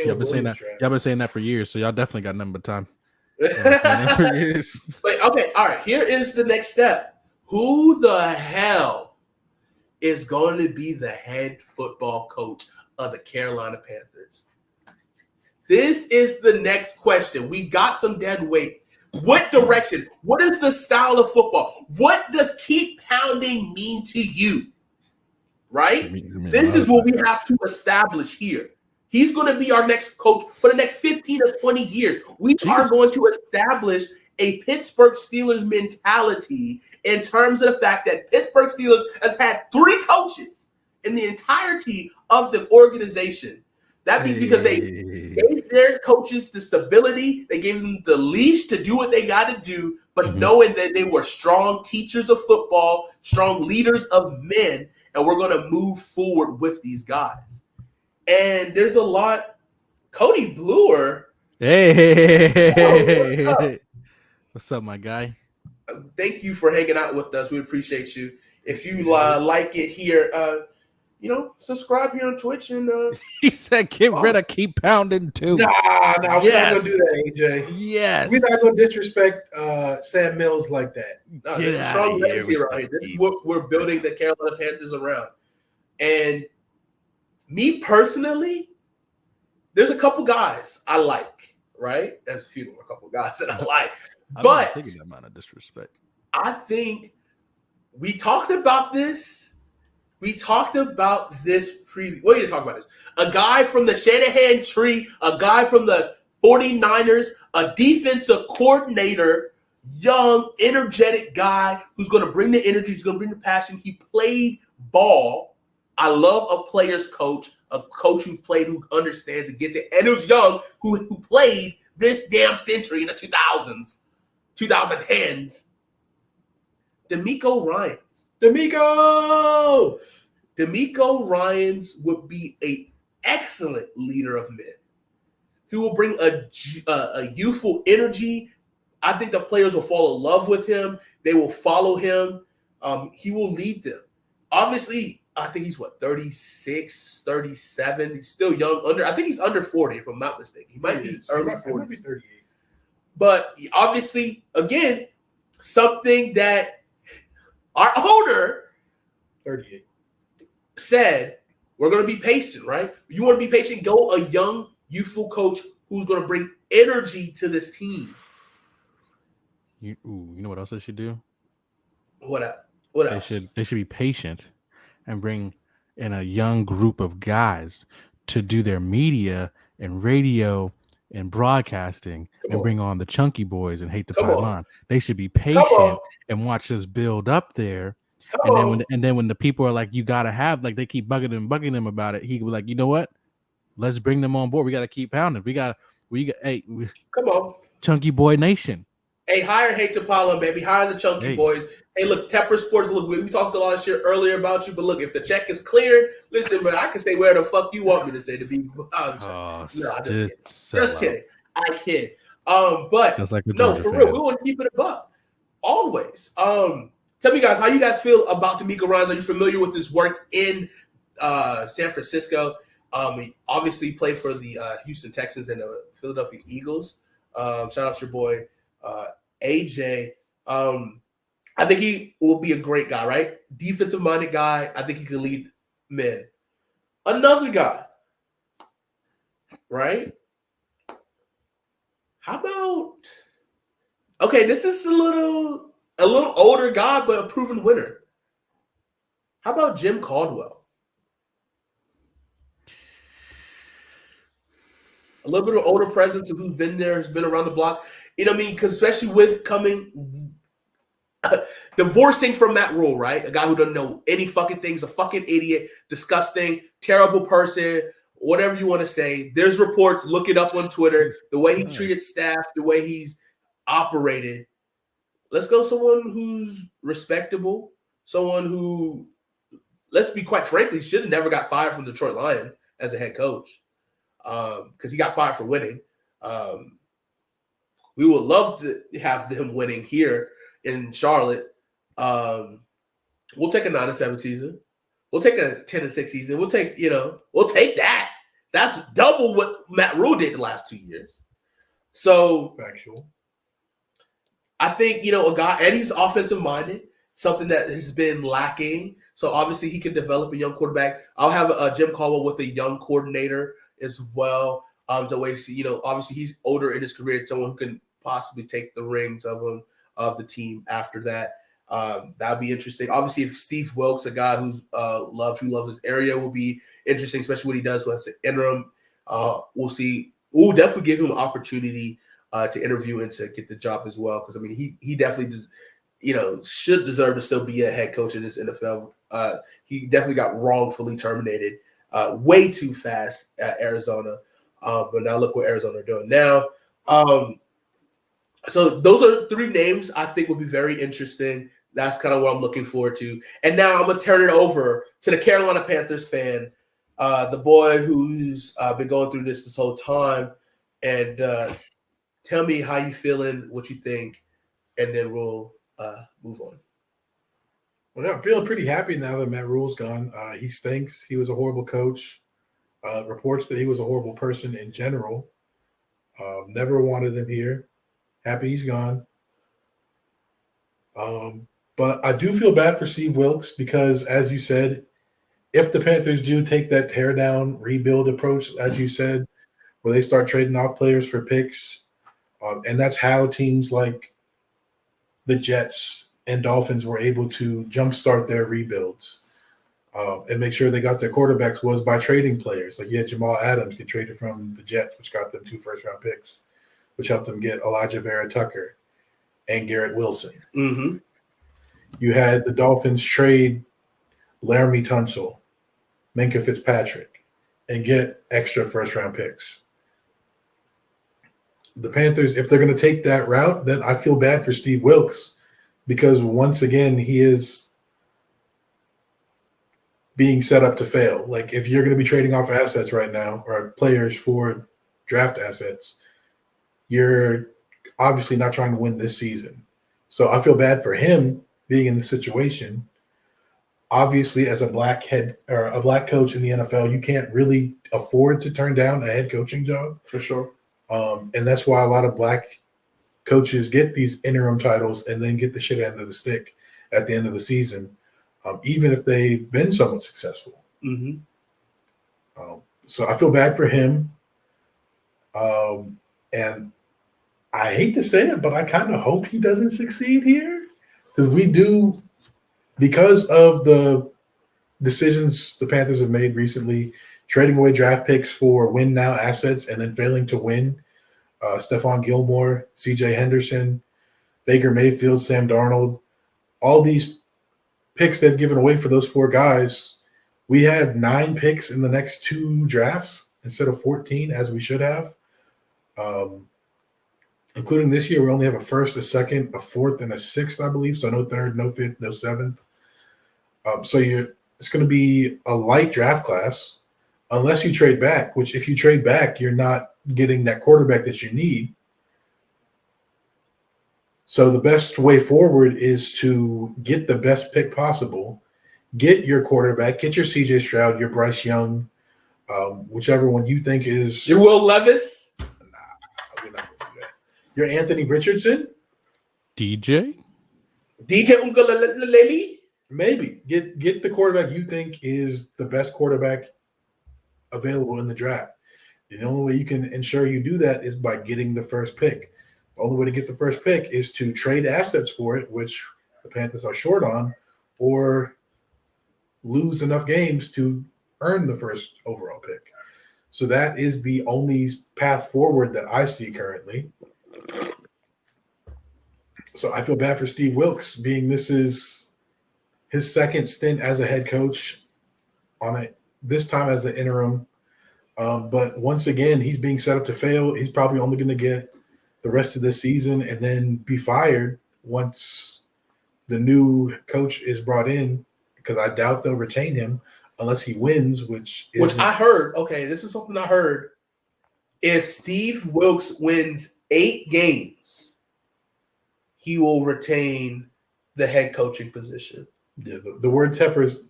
Y'all been saying that. Y'all been saying that for years, so y'all definitely got nothing but time. For years. But okay, all right. Here is the next step. Who the hell is going to be the head football coach of the Carolina Panthers? This is the next question. We got some dead weight. What direction? What is the style of football? What does keep pounding mean to you? Right? This is what we have to establish here. He's going to be our next coach for the next 15 or 20 years. We are going to establish a Pittsburgh Steelers mentality in terms of the fact that Pittsburgh Steelers has had 3 coaches in the entirety of the organization. That means because they gave their coaches the stability, they gave them the leash to do what they got to do, but knowing that they were strong teachers of football, strong leaders of men, and we're going to move forward with these guys. And there's a lot. Cody Bluer. Hey. What's up, my guy? Thank you for hanging out with us. We appreciate you. If you like it here, subscribe here on Twitch. And he said, "Get rid of keep pounding too." Nah, we're not gonna do that, AJ. Yes, we're not gonna disrespect Sam Mills like that. No, this is strong legacy right here. This is what we're building the Carolina Panthers around. And me personally, there's a couple guys I like. Right, there's a couple guys that I like, but taking that amount of disrespect. I think we talked about this. We talked about this preview. What are you talking about this? A guy from the Shanahan tree, a guy from the 49ers, a defensive coordinator, young, energetic guy who's going to bring the energy, who's going to bring the passion. He played ball. I love a player's coach, a coach who played, who understands and gets it, and who's young, who played this damn century in the 2000s, 2010s. DeMeco Ryans. DeMeco Ryans would be an excellent leader of men. He will bring a youthful energy. I think the players will fall in love with him. They will follow him. He will lead them. Obviously, I think he's 36, 37. He's still young. I think he's under 40, if I'm not mistaken. He might be early 40s. Might be 38. But obviously, again, something that our owner 38 said, we're going to be patient, right? You want to be patient, go a young, youthful coach who's going to bring energy to this team. You know what else they should do? What else? They should be patient and bring in a young group of guys to do their media and radio and broadcasting and bring on the chunky boys and hate to pile on. They should be patient and watch us build up there. And then when the people are like, you gotta have, like, they keep bugging them about it, he could be like, you know what? Let's bring them on board. We gotta keep pounding. We We got Come on. Chunky Boy Nation. Hey, hire Hate Tapala, baby. Hire the Chunky Hey. Boys. Hey, look, Tepper Sports. Look, we talked a lot of shit earlier about you, but look, if the check is clear, listen, but I can say where the fuck you want me to say to be. No, I just kidding. Just kidding. I kid. But Just like a no, Georgia for fan. real, we want to keep it a buck. Always. Tell me, guys, how you guys feel about D'Amico Ryans? Are you familiar with his work in San Francisco? He obviously played for the Houston Texans and the Philadelphia Eagles. Shout out to your boy AJ. I think he will be a great guy, right? Defensive-minded guy. I think he could lead men. Another guy, right? How about? Okay, this is a little older guy, but a proven winner. How about Jim Caldwell? A little bit of older presence who's been there, has been around the block. You know what I mean? Because especially with coming, divorcing from Matt Rule, right? A guy who doesn't know any fucking things, a fucking idiot, disgusting, terrible person, whatever you want to say. There's reports, look it up on Twitter, the way he treated staff, the way he's operated. Let's go someone who's respectable, someone who, let's be quite frankly, should have never got fired from Detroit Lions as a head coach because he got fired for winning. We would love to have them winning here in Charlotte. We'll take a 9-7 season. We'll take a 10-6 season. We'll take that. That's double what Matt Rule did the last 2 years. So Factual. I think, a guy, and he's offensive minded, something that has been lacking. So obviously he can develop a young quarterback. I'll have Jim Caldwell with a young coordinator as well. The way, obviously he's older in his career, someone who can possibly take the reins of the team after that. That'd be interesting. Obviously, if Steve Wilkes, a guy who loves his area, will be interesting, especially what he does with the interim. We'll see. We'll definitely give him an opportunity to interview and to get the job as well. Because he definitely does, should deserve to still be a head coach in this NFL. He definitely got wrongfully terminated way too fast at Arizona. But now look what Arizona are doing now. So those are 3 names I think will be very interesting. That's kind of what I'm looking forward to. And now I'm going to turn it over to the Carolina Panthers fan, the boy who's been going through this whole time. And tell me how you feeling, what you think, and then we'll move on. Well, yeah, I'm feeling pretty happy now that Matt Rule's gone. He stinks. He was a horrible coach. Reports that he was a horrible person in general. Never wanted him here. Happy he's gone. But I do feel bad for Steve Wilkes because, as you said, if the Panthers do take that tear down, rebuild approach, as you said, where they start trading off players for picks, and that's how teams like the Jets and Dolphins were able to jumpstart their rebuilds and make sure they got their quarterbacks, was by trading players. Like you had Jamal Adams get traded from the Jets, which got them 2 first-round picks, which helped them get Elijah Vera Tucker and Garrett Wilson. Mm-hmm. You had the Dolphins trade Laramie Tunsil, Minkah Fitzpatrick, and get extra first-round picks. The Panthers, if they're going to take that route, then I feel bad for Steve Wilkes because once again, he is being set up to fail. Like if you're going to be trading off assets right now or players for draft assets, you're obviously not trying to win this season. So I feel bad for him being in the situation. Obviously, as a black coach in the NFL, you can't really afford to turn down a head coaching job. For sure. And that's why a lot of black coaches get these interim titles and then get the shit end of the stick at the end of the season, even if they've been somewhat successful. Mm-hmm. So I feel bad for him. And I hate to say it, but I kind of hope he doesn't succeed here because of the decisions the Panthers have made recently, trading away draft picks for win now assets and then failing to win. Stephon Gilmore, CJ Henderson, Baker Mayfield, Sam Darnold, all these picks they've given away for those 4 guys. We have 9 picks in the next 2 drafts instead of 14 as we should have. Including this year, we only have a first, a second, a fourth, and a sixth, I believe. So no third, no fifth, no seventh. So it's going to be a light draft class, unless you trade back. Which, if you trade back, you're not getting that quarterback that you need. So the best way forward is to get the best pick possible, get your quarterback, get your CJ Stroud, your Bryce Young, whichever one you think is Your Will Levis. We're not gonna do that. Your Anthony Richardson, DJ. Ungalele. maybe get the quarterback you think is the best quarterback available in the draft. And the only way you can ensure you do that is by getting the first pick. The only way to get the first pick is to trade assets for it, which the Panthers are short on, or lose enough games to earn the first overall pick. So that is the only path forward that I see currently. So I feel bad for Steve Wilkes, being this is his second stint as a head coach on it, this time as an interim. But once again, he's being set up to fail. He's probably only going to get the rest of the season and then be fired once the new coach is brought in, because I doubt they'll retain him unless he wins, which I heard. Okay, this is something I heard. If Steve Wilkes wins 8 games, he will retain the head coaching position. Yeah, the word Tepper's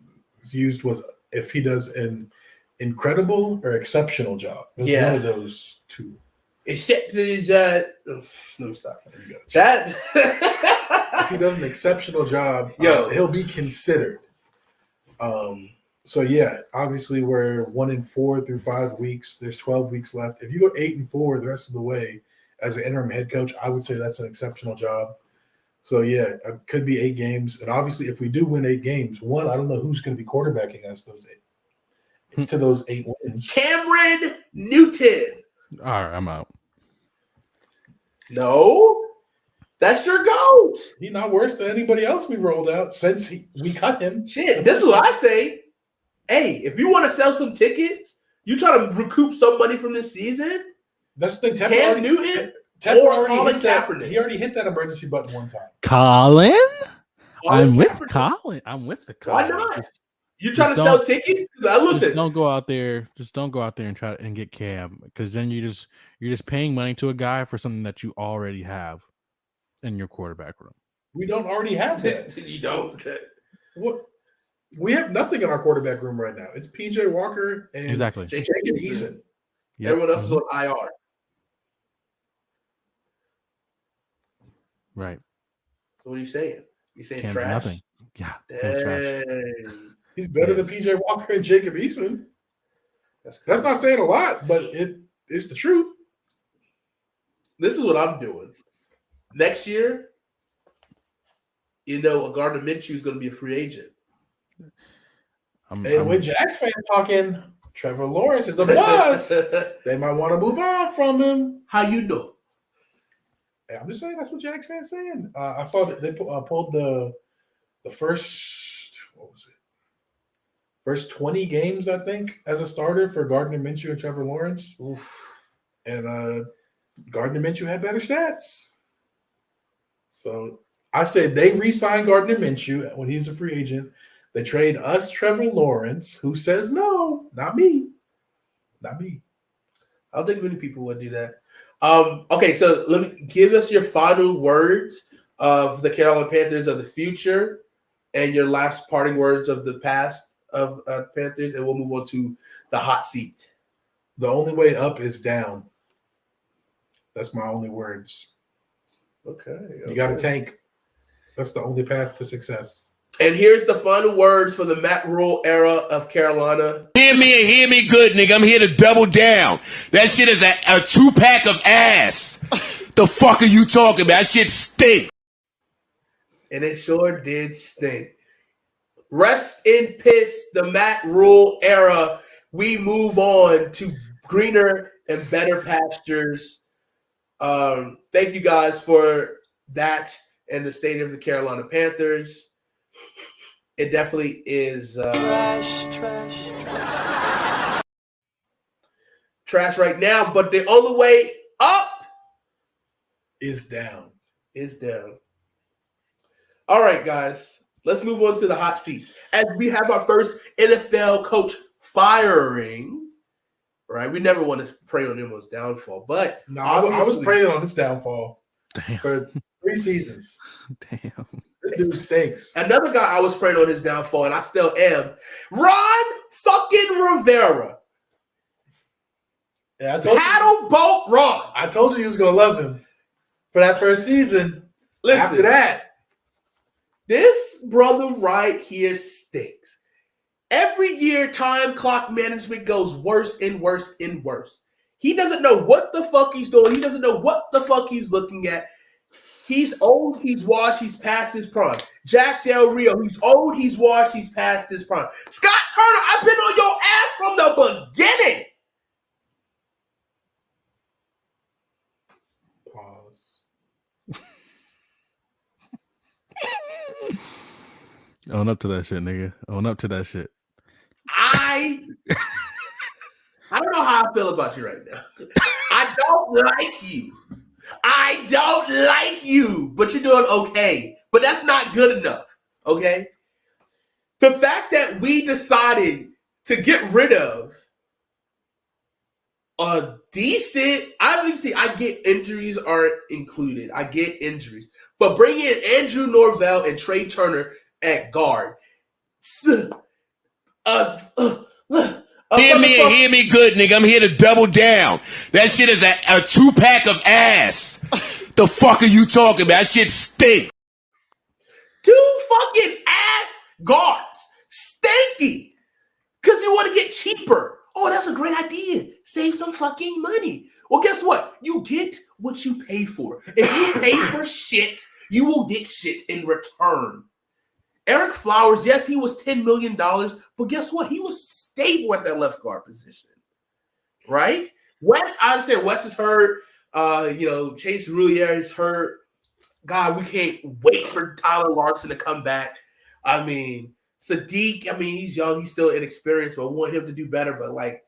used was if he does an incredible or exceptional job. It was one of those two. Except that, no, stop. That if he does an exceptional job, he'll be considered. So yeah, obviously we're 1-4 through 5 weeks. There's 12 weeks left. If you go 8-4 the rest of the way as an interim head coach, I would say that's an exceptional job. So yeah, it could be 8 games. And obviously, if we do win 8 games, I don't know who's going to be quarterbacking us those 8 wins. Cameron Newton. All right, I'm out. No, that's your GOAT. He's not worse than anybody else we rolled out since we cut him. Shit, this is what I say. Hey, if you want to sell some tickets, you try to recoup some money from this season. That's the thing. Cam Newton or Colin Kaepernick. He already hit that emergency button one time. Colin? I'm with Kaepernick. Colin. I'm with the Colin. Why not? You trying to sell tickets? Listen, just don't go out there. Just don't go out there and try and get Cam, because then you're just paying money to a guy for something that you already have in your quarterback room. We don't already have that. You don't. What? We have nothing in our quarterback room right now. It's PJ Walker and exactly Jacob Eason. Yep. Everyone else is on IR. Right. So what are you saying? You saying Cam's trash? nothing. Yeah. Cam's trash. Dang. He's better than PJ Walker and Jacob Eason. That's not saying a lot, but it's the truth. This is what I'm doing. Next year, Gardner Minshew is going to be a free agent. And when Jags fans talking, Trevor Lawrence is a bust. They might want to move on from him. How you know? Hey, I'm just saying that's what Jags fans saying. I saw that they pulled the first, what was it? First 20 games, I think, as a starter for Gardner Minshew and Trevor Lawrence. Oof. And Gardner Minshew had better stats. So I said they re-signed Gardner Minshew when he's a free agent. They trade us Trevor Lawrence, who says no, not me. Not me. I don't think many people would do that. Okay, so let me give us your final words of the Carolina Panthers of the future and your last parting words of the past of the Panthers, and we'll move on to the hot seat. The only way up is down. That's my only words. Okay. You got to tank. That's the only path to success. And here's the final words for the Matt Rule era of Carolina. Hear me and hear me good, nigga. I'm here to double down. That shit is a 2-pack of ass. The fuck are you talking about? That shit stink. And it sure did stink. Rest in peace, the Matt Rule era. We move on to greener and better pastures. Thank you guys for that and the state of the Carolina Panthers. It definitely is trash right now, but the only way up is down. is down. All right, guys. Let's move on to the hot seats. As we have our first NFL coach firing, right? We never want to prey on anyone's downfall, but No, I was praying on this downfall Damn. for 3 seasons. Damn. This dude stinks. another guy I was praying on his downfall, and I still am, Ron fucking Rivera. Yeah, Paddle boat Ron. I told you he was gonna love him for that first season. Listen, After that, this brother right here stinks. Every year, time clock management goes worse and worse and worse. He doesn't know what the fuck he's doing. He doesn't know what the fuck he's looking at. He's old, he's washed, he's past his prime. Jack Del Rio, he's old, he's washed, he's past his prime. Scott Turner, I've been on your ass from the beginning. pause. Own up to that shit, nigga. Own up to that shit. I don't know how I feel about you right now. I don't like you. I don't like you, but you're doing okay. But that's not good enough, okay? The fact that we decided to get rid of a decent, I get injuries aren't included. I get injuries. But bring in Andrew Norvell and Trey Turner at guard. Hear me good, nigga. I'm here to double down. That shit is a 2-pack of ass. The fuck are you talking about? That shit stink. 2 fucking ass guards. Stinky. Because you want to get cheaper. Oh, that's a great idea. Save some fucking money. Well, guess what? You get what you pay for. If you pay for shit, you will get shit in return. Eric Flowers, yes, he was $10 million, but guess what? He was stable at that left guard position, right? Wes, I understand Wes is hurt. Chase Roulier is hurt. God, we can't wait for Tyler Larson to come back. I mean, Sadiq, he's young, he's still inexperienced, but I want him to do better. But like,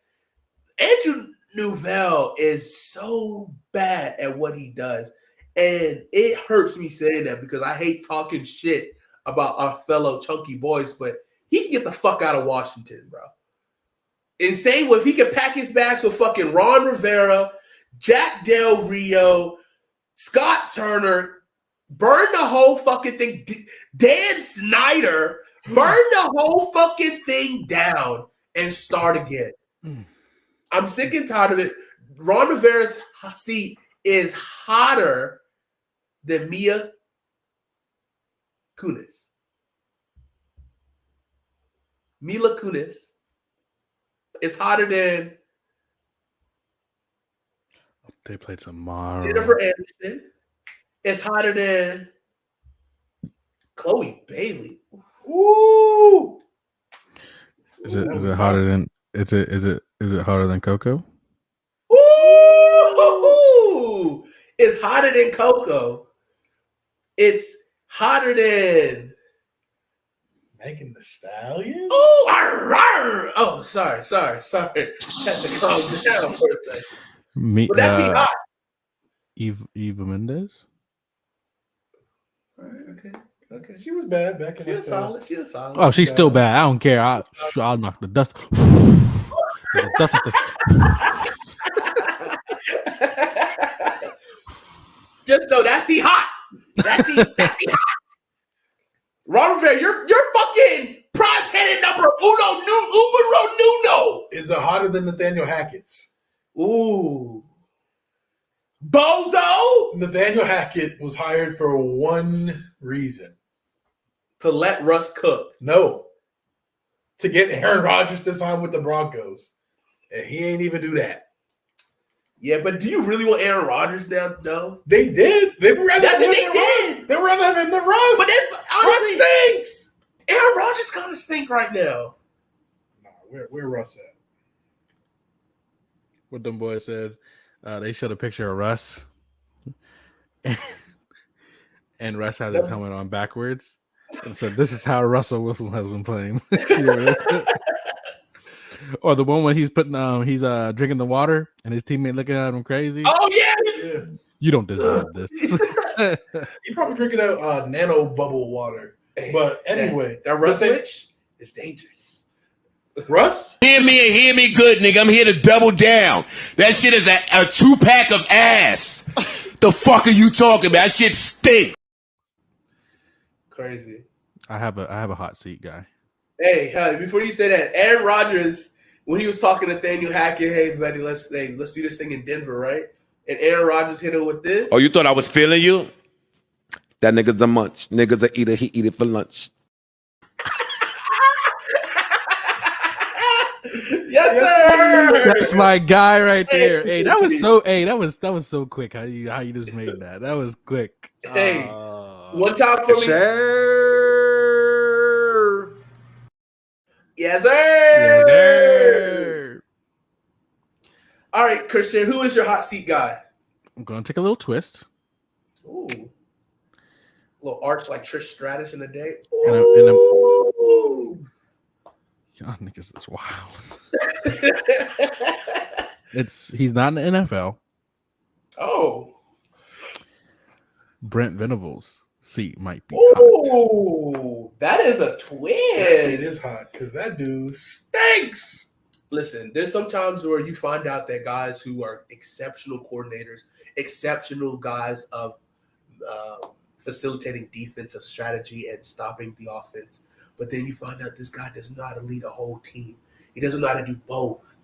Andrew Novell is so bad at what he does, and it hurts me saying that because I hate talking shit about our fellow chunky boys, but he can get the fuck out of Washington, bro. And same with, he can pack his bags with fucking Ron Rivera, Jack Del Rio, Scott Turner, burn the whole fucking thing. Dan Snyder, burn the whole fucking thing down and start again. I'm sick and tired of it. Ron Rivera's seat is hotter than Mia Kunis. Mila Kunis. It's hotter than They played tomorrow. Jennifer Anderson. It's hotter than Chloe Bailey. Ooh. Is it hotter than is it hotter than Coco? Ooh. It's hotter than Coco. It's hotter than Megan Thee Stallion? Ooh, oh, sorry. Had to calm down for a second. But that's he hot. Eva Mendes. All right, okay. She was bad back in She was solid. Oh, she's still bad. I don't care. I'll knock the dust. The dust off the- Just know that's he hot. That's he hot. Ron Rivera, you're fucking prime candidate numero uno. Is it hotter than Nathaniel Hackett's? Ooh. Bozo? Nathaniel Hackett was hired for one reason. To let Russ cook. No. To get Aaron Rodgers to sign with the Broncos. And he ain't even do that. Yeah, but do you really want Aaron Rodgers now, though? They did. They were rather That's what they did. They were rather have him than Russ. But then, honestly, Russ stinks. Aaron Rodgers kind of stink right now. Nah, where Russ at? What them boys said. They showed a picture of Russ, and Russ has his helmet on backwards, and said, "This is how Russell Wilson has been playing." Or the one when he's putting, he's drinking the water, and his teammate looking at him crazy. Oh yeah, he You don't deserve this. You're probably drinking a nano bubble water. But anyway, that Russ switch is dangerous. Russ? Hear me and hear me good, nigga. I'm here to double down. That shit is a 2-pack of ass. The fuck are you talking about? That shit stink. Crazy. I have a hot seat guy. Hey, before you say that, Aaron Rodgers, when he was talking to Nathaniel Hackett, hey, buddy, let's do this thing in Denver, right? And Aaron Rodgers hit him with this. Oh, you thought I was feeling you? That nigga's a munch. Nigga's a eater. He eat it for lunch. Yes, sir. That's my guy right there. Hey, that was so. Hey, that was so quick. How you just made that? That was quick. Hey, one time for me. Sure. Yes, sir. Yes, sir. All right, Christian, who is your hot seat guy? I'm gonna take a little twist. Ooh. A little arch like Trish Stratus in the day. And Ooh. Y'all niggas is wild. He's not in the NFL. Oh. Brent Venables' seat might be hot. Ooh, that is a twist. It is hot because that dude stinks. Listen, there's some times where you find out that guys who are exceptional coordinators, exceptional guys of facilitating defensive strategy and stopping the offense, but then you find out this guy doesn't know how to lead a whole team. He doesn't know how to do both.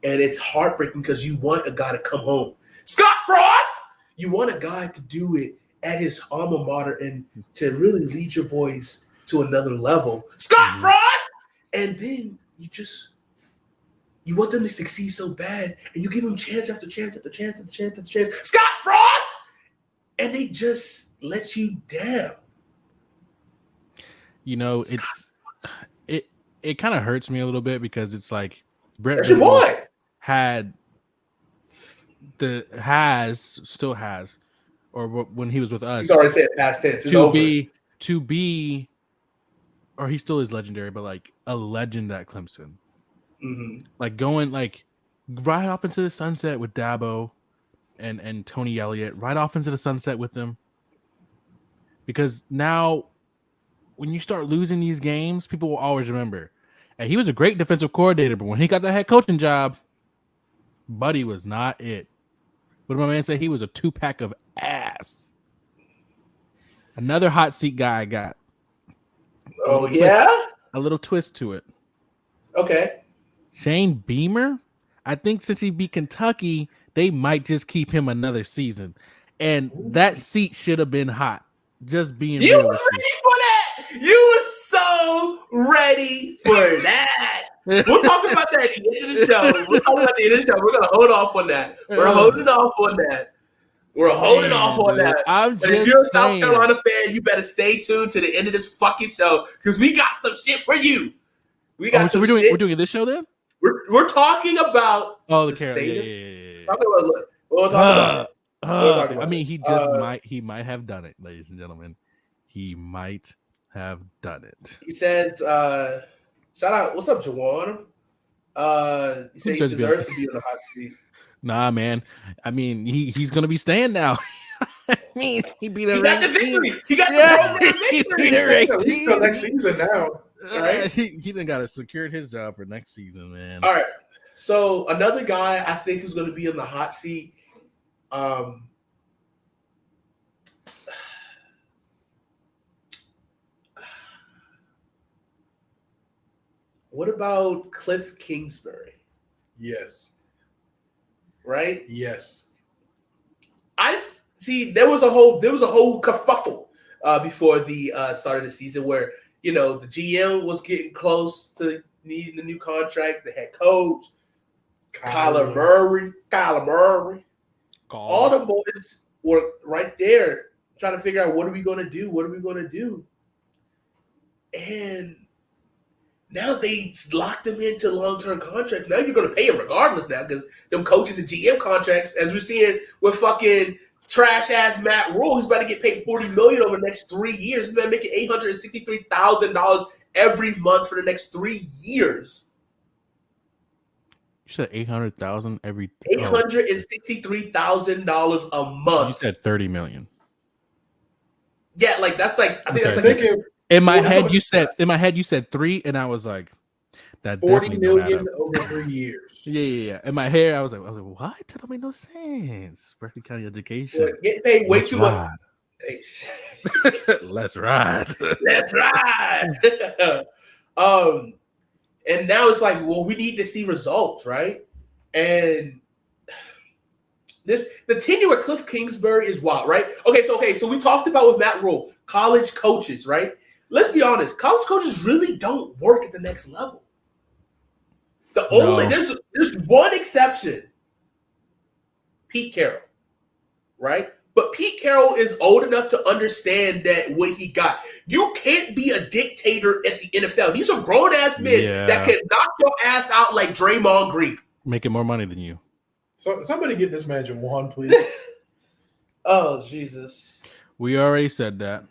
And it's heartbreaking because you want a guy to come home. Scott Frost! You want a guy to do it at his alma mater and to really lead your boys to another level. Scott Frost! And then you want them to succeed so bad, and you give them chance after chance after chance after chance after chance. Scott Frost! And they just let you down. You know, it kind of hurts me a little bit because it's like Brent That's your Venables boy. still has, or when he was with us, He's already said past tense. It's to over. be, or he still is legendary, but like a legend at Clemson. Mm-hmm. Like going like right off into the sunset with Dabo and Tony Elliott, right off into the sunset with them. Because now when you start losing these games, people will always remember. And he was a great defensive coordinator, but when he got the head coaching job, buddy was not it. What did my man say? He was a 2-pack of ass. Another hot seat guy I got. Oh, yeah? A little twist to it. Okay. Shane Beamer, I think since he beat Kentucky, they might just keep him another season. And that seat should have been hot. Just being You real were with ready for that. You were so ready for that. We'll talk about that at the end of the show. We're going to hold off on that. We're holding off on that. I'm But just if you're a South saying. Carolina fan, you better stay tuned to the end of this fucking show because we got some shit for you. We got So some we're shit. doing this show then? We're talking about The state Carolina. of- Yeah. Talking about, look, we'll talk about it. talking about I mean, it. he just might have done it, ladies and gentlemen. He might have done it. He says, shout out, what's up, Jawan? You say he says deserves to be on the hot seat. Nah, man. I mean, he's gonna be staying now. I mean, he beat a He got the ranked team. victory. He got Yeah, the he program victory. beat a ranked At least till team. next season now. Right? He done got secured his job for next season, man. All right. So another guy I think who's going to be in the hot seat. What about Cliff Kingsbury? Yes. Right? Yes. I see. There was a whole kerfuffle before the start of the season where the GM was getting close to needing a new contract. The head coach, Kyler Murray, all the boys were right there trying to figure out what are we going to do. And now they locked them into long-term contracts. Now you're going to pay them regardless now because them coaches and GM contracts, as we're seeing with fucking trash-ass Matt Rule, who's about to get paid $40 million over the next 3 years. He's about to make $863,000 every month for the next 3 years. You said 800,000 every. $863,000 a month. You said 30 million. Yeah, like that's like I think Okay. that's like In my Well, that's head, what- you said 3, and I was like, that 40 definitely don't add million up. over 3 years. Yeah. In my head, I was like, what? That don't make no sense. Berkeley County education. getting paid way Let's too much. ride. Hey, Let's ride. That's right. And now it's like, well, we need to see results, right? And the tenure with Cliff Kingsbury is wild, right? Okay, so we talked about with Matt Rule, college coaches, right? Let's be honest, college coaches really don't work at the next level. There's one exception, Pete Carroll, right? But Pete Carroll is old enough to understand that what he got. You can't be a dictator at the NFL. These are grown ass men that can knock your ass out like Draymond Green. Making more money than you. So somebody get this man Juwan, please. Oh, Jesus. We already said that.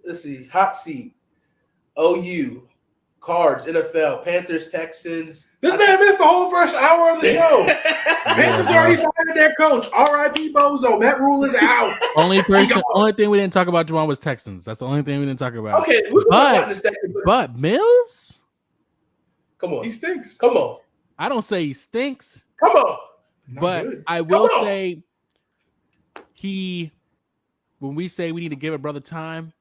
Let's see. Hot seat. OU. Cards. NFL. Panthers. Texans. This man missed the whole first hour of the show. Panthers already fired their coach. R.I.P. Bozo. Matt Rule is out. Only thing we didn't talk about, Juwan, was Texans. That's the only thing we didn't talk about. Okay, we're going to talk in a second. But Mills? Come on. He stinks. Come on. I don't say he stinks. Come on. But good. I will say when we say we need to give a brother time,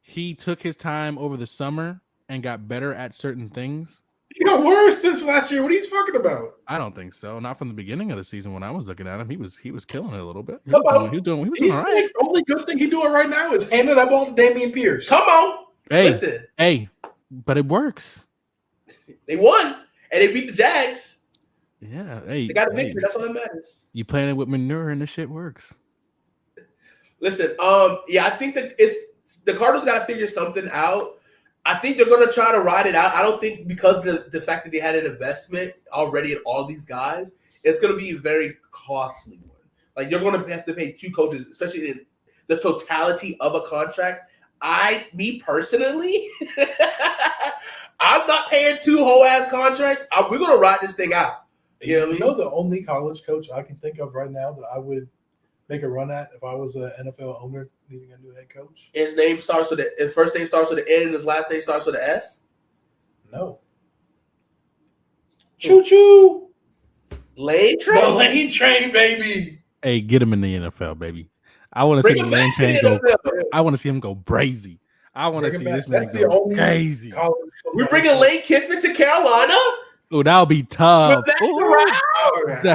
he took his time over the summer and got better at certain things. He got worse since last year. What are you talking about? I don't think so. Not from the beginning of the season when I was looking at him. He was killing it a little bit. He Come was on. doing all He's right. the only good thing he's doing right now is handing that ball to Damian Pierce. Come on. Listen. Hey, but it works. They won, and they beat the Jags. Yeah, hey, They got a victory. That's all that matters. You playing it with manure and the shit works. Listen, I think that the Cardinals got to figure something out. I think they're going to try to ride it out. I don't think because of the fact that they had an investment already in all these guys, it's going to be a very costly one. Like you're going to have to pay 2 coaches, especially in the totality of a contract. Me personally, I'm not paying 2 whole ass contracts. We're going to ride this thing out. You know what I mean? The only college coach I can think of right now that I would make a run at if I was an NFL owner needing a new head coach? His first name starts with an N and his last name starts with an S? No. Choo-choo. Lane Train? The Lane Train, baby. Hey, get him in the NFL, baby. I want to see the Lane Train go. I want to see him go crazy. I want to see this man go crazy. We're bringing Lane Kiffin to Carolina? Oh, that would be tough. Right. The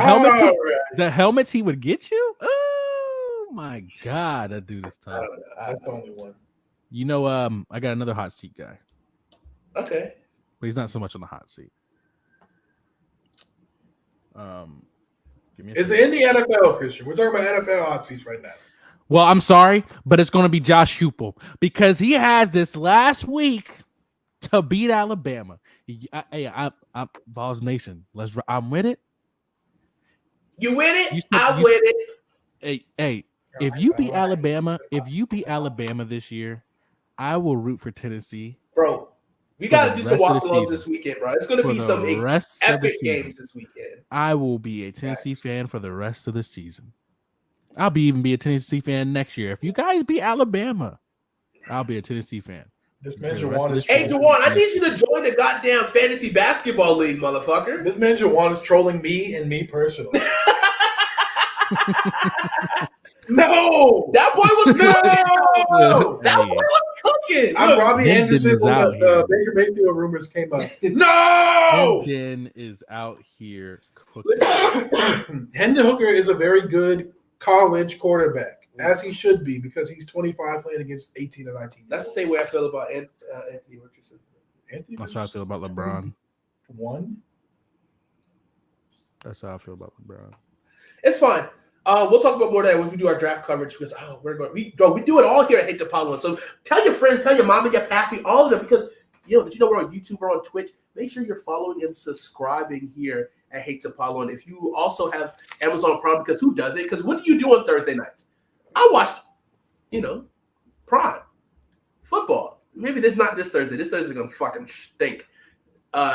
helmets he would get you? Oh my God, that dude is tough. That's the only one. You know, I got another hot seat guy. Okay. But he's not so much on the hot seat. Give me a It's second. in the NFL, Christian. We're talking about NFL hot seats right now. Well, I'm sorry, but it's going to be Josh Heupel because he has this last week to beat Alabama. I'm Vols Nation. I'm with it. You win it? I win it. Hey, if you beat Alabama this year, I will root for Tennessee. Bro, we got to do some walk-alongs this weekend, bro. It's going to be some epic games this weekend. I will be a Tennessee fan for the rest of the season. I'll even be a Tennessee fan next year. If you guys beat Alabama, I'll be a Tennessee fan. This man Juwan is Hey, Juwan, I need you to join the goddamn fantasy basketball league, motherfucker. This man Juwan is trolling me and me personally. No, that boy was cooking. No, that boy was cooking. I'm Robbie Anderson when the Baker Mayfield rumors came up. No, Hendon is out here cooking. Hendon Hooker is a very good college quarterback, as he should be, because he's 25 playing against 18 or 19. That's the same way I feel about Anthony Richardson. That's how I feel about LeBron. That's how I feel about LeBron. It's fine. We'll talk about more of that when we do our draft coverage because we do it all here at Hate to Apollo. So tell your friends, tell your mama, your pappy, all of them, because did you know we're on YouTube, we're on Twitch. Make sure you're following and subscribing here at Hate to Apollo. And if you also have Amazon Prime, because who does it? Because what do you do on Thursday nights? I watch, Prime football. Maybe this not this Thursday. This Thursday's gonna fucking stink.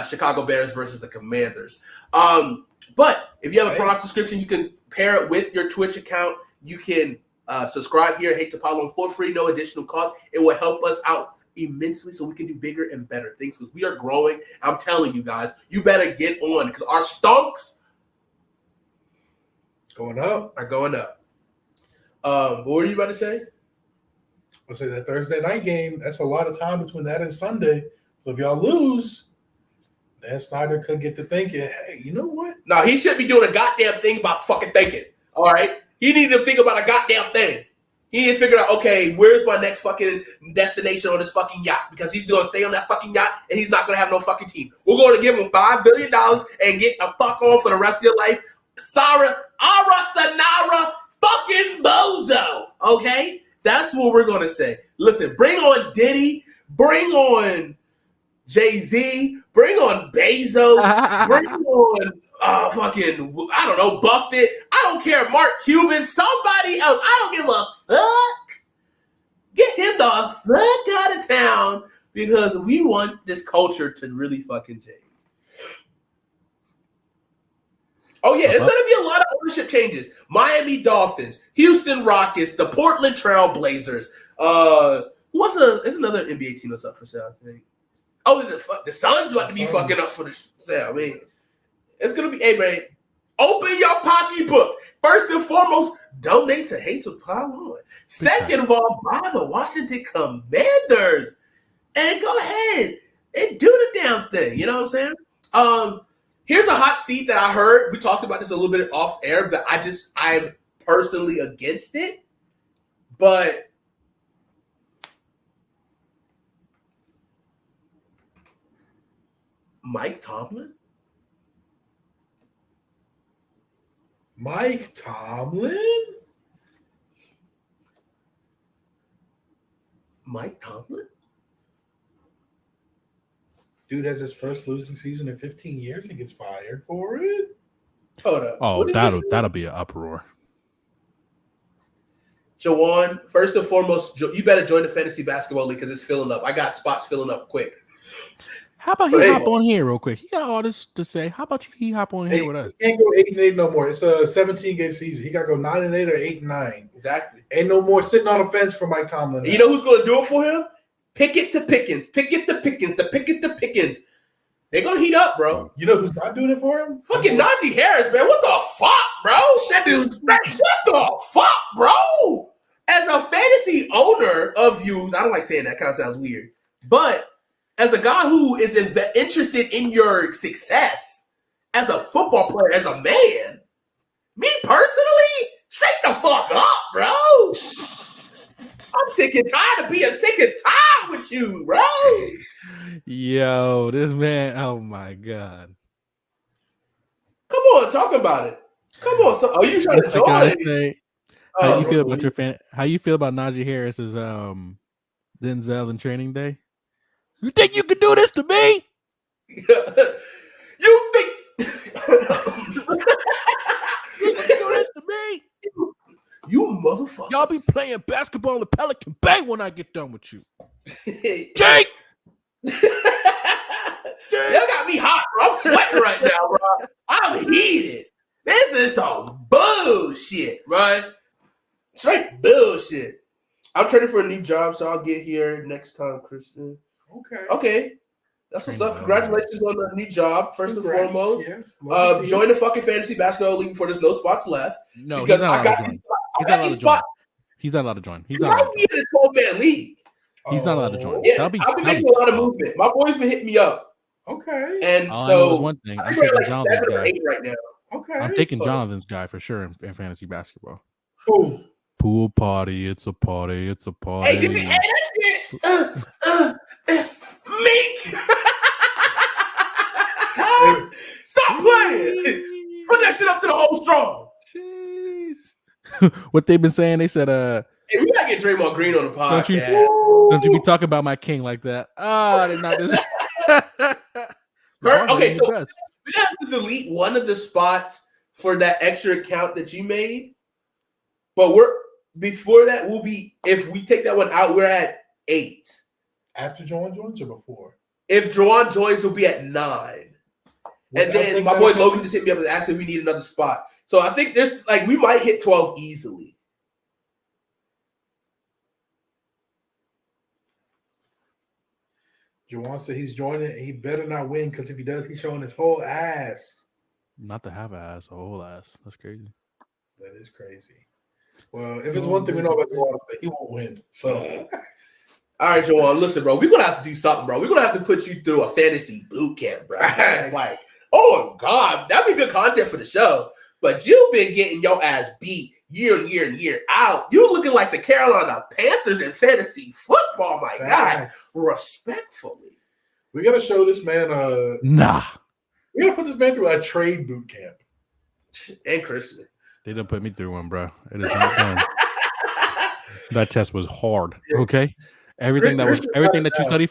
Chicago Bears versus the Commanders. But if you have a product description, you can pair it with your Twitch account. You can subscribe here, Hate to Pile On for free, no additional cost. It will help us out immensely so we can do bigger and better things because we are growing. I'm telling you guys, you better get on because our stonks are going up. What were you about to say? I'll say that Thursday night game, that's a lot of time between that and Sunday. So if y'all lose, Dan Snyder could get to thinking, hey, you know what? No, he shouldn't be doing a goddamn thing about fucking thinking. All right? He need to think about a goddamn thing. He need to figure out, okay, where's my next fucking destination on this fucking yacht? Because he's going to stay on that fucking yacht and he's not going to have no fucking team. We're going to give him $5 billion and get a fuck on for the rest of your life. Sayonara, fucking bozo. Okay? That's what we're going to say. Listen, bring on Diddy. Bring on Jay-Z. Bring on Bezos. Bring on fucking, I don't know, Buffett. I don't care, Mark Cuban, somebody else. I don't give a fuck. Get him the fuck out of town because we want this culture to really fucking change. Oh, yeah, it's going to be a lot of ownership changes. Miami Dolphins, Houston Rockets, the Portland Trail Blazers. There's another NBA team that's up for sale, I think. Oh, the Suns about to be fucking up for the sale. I mean, it's going to be, hey, man, open your pocketbooks. First and foremost, donate to Hate to Pile On. Second of all, buy the Washington Commanders. And go ahead and do the damn thing. You know what I'm saying? Here's a hot seat that I heard. We talked about this a little bit off air, but I'm personally against it. But Mike Tomlin? Mike Tomlin? Mike Tomlin? Dude has his first losing season in 15 years and gets fired for it? Hold up. Oh, that'll be an uproar. Jawan, first and foremost, you better join the fantasy basketball league because it's filling up. I got spots filling up quick. How about he hop on here real quick? He got all this to say. How about he hop on here with us? He can't go 8-8 no more. It's a 17-game season. He got to go 9-8 or 8-9. Exactly. Ain't no more sitting on the fence for Mike Tomlin. You know who's going to do it for him? Pickett to Pickens. Pickett to Pickens. The Pickett to Pickens. They're going to heat up, bro. You know who's not doing it for him? Fucking Najee Harris, man. What the fuck, bro? That dude's what the fuck, bro? As a fantasy owner of you, I don't like saying that. Kind of sounds weird. But as a guy who is interested in your success as a football player, as a man, me personally, straight the fuck up, bro. I'm sick and tired of being sick and tired with you, bro. Yo, this man, oh my God. Come on, talk about it. Come on. So, you trying to join? How you feel about your fan? How you feel about Najee Harris's Denzel in Training Day? You think you can do this to me? You think you can do this to me? You motherfucker. Y'all be playing basketball in the Pelican Bay when I get done with you. Jake! Y'all got me hot, bro. I'm sweating right now, bro. I'm heated. This is some bullshit, bro. Straight bullshit. I'm training for a new job, so I'll get here next time, Christian. Okay. That's what's up. Congratulations on the new job, first and foremost. Yeah. Join the fucking fantasy basketball league before there's no spots left. No, he's not allowed to join. He's not allowed to join. He's not allowed to join. He's not allowed to join. He's not allowed to join. 12-man league. He's not allowed to join. Yeah, I've been making a lot of movement. My boys been hitting me up. Okay. And all so I know is one thing. I'm taking like Jonathan's 7 or guy 8 right now. Okay. I'm taking Jonathan's guy for sure in fantasy basketball. Cool. Pool party. It's a party. It's a party. Hey, give me that shit. Meek. Stop playing. Put that shit up to the whole strong. Jeez. What they've been saying, they said, hey, we gotta get Draymond Green on the podcast. Don't you be talking about my king like that. Oh, I did not do that. Okay, so we have to delete one of the spots for that extra account that you made. But before that, we'll be, if we take that one out, we're at 8. After Joan joins or before? If Juwan joins, he'll be at 9. And then my boy Logan just hit me up and asked if we need another spot. So I think there's we might hit 12 easily. Juwan said he's joining. And he better not win because if he does, he's showing his whole ass. Not to have an ass, a whole ass. That's crazy. That is crazy. Well, if it's one thing we know about Juwan, he won't win. So, all right, Juwan, listen, bro. We're gonna have to do something, bro. We're gonna have to put you through a fantasy boot camp, bro. It's like, oh God, that'd be good content for the show. But you've been getting your ass beat year in, year in, year out. You're looking like the Carolina Panthers in fantasy football, my God. Respectfully. We got to show this man Nah. We got to put this man through a trade boot camp. And Christian. They didn't put me through one, bro. It is not fun. That test was hard. Okay? Everything that you study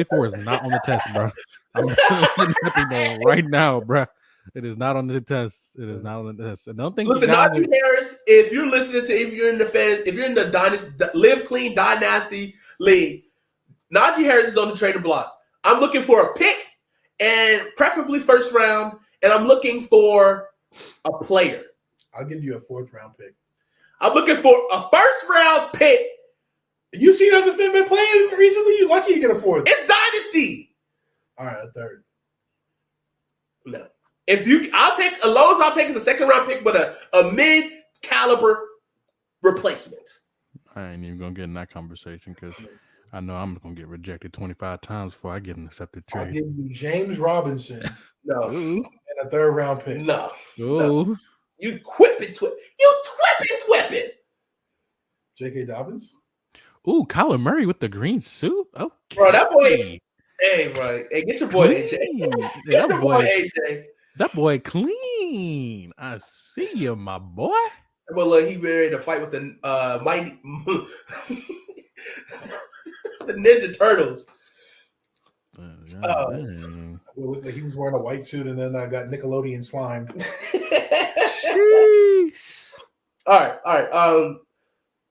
for is not on the test, bro. I'm letting you know right now, bro. It is not on the test. It is not on the test. I don't think. Listen, Najee Harris. If you're listening to, if you're in the dynasty, Live Clean Dynasty League, Najee Harris is on the trading block. I'm looking for a pick, and preferably first round, and I'm looking for a player. I'll give you a 4th round pick. I'm looking for a first round pick. You see how this man been playing recently? You're lucky you get a 4th. It's dynasty. All right, a 3rd. No. I'll take a lowest I'll take is a 2nd round pick, but a mid caliber replacement. I ain't even gonna get in that conversation because I know I'm gonna get rejected 25 times before I get an accepted trade. I'll give you James Robinson. No. And a 3rd round pick. No. Oh. No. You whipping. J.K. Dobbins. Ooh, Kyler Murray with the green suit. Okay. Bro, that boy. Hey, right. Hey, get your boy AJ. Get your boy AJ. That boy clean. I see you, my boy. Well, look, he ready to fight with the mighty the Ninja Turtles. Well, he was wearing a white suit, and then I got Nickelodeon slimed. All right.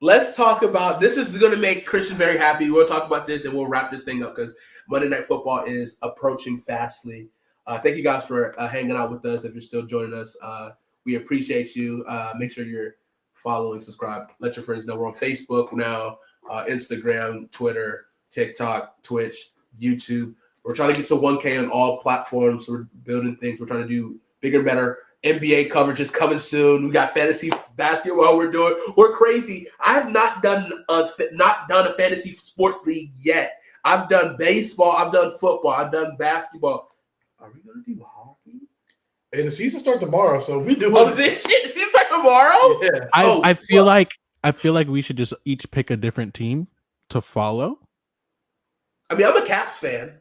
Let's talk about this. Is going to make Christian very happy. We'll talk about this, and we'll wrap this thing up because Monday Night Football is approaching fastly. Thank you guys for hanging out with us. If you're still joining us, we appreciate you. Make sure you're following, subscribe. Let your friends know we're on Facebook now, Instagram, Twitter, TikTok, Twitch, YouTube. We're trying to get to 1K on all platforms. We're building things. We're trying to do bigger and better. NBA coverage is coming soon. We got fantasy basketball we're doing. We're crazy. I have not done a fantasy sports league yet. I've done baseball. I've done football. I've done basketball. Are we going to do hockey? Hey, the season starts tomorrow, so we do. Oh, shit, the season starts tomorrow? Yeah. I feel like we should just each pick a different team to follow. I mean, I'm a Caps fan.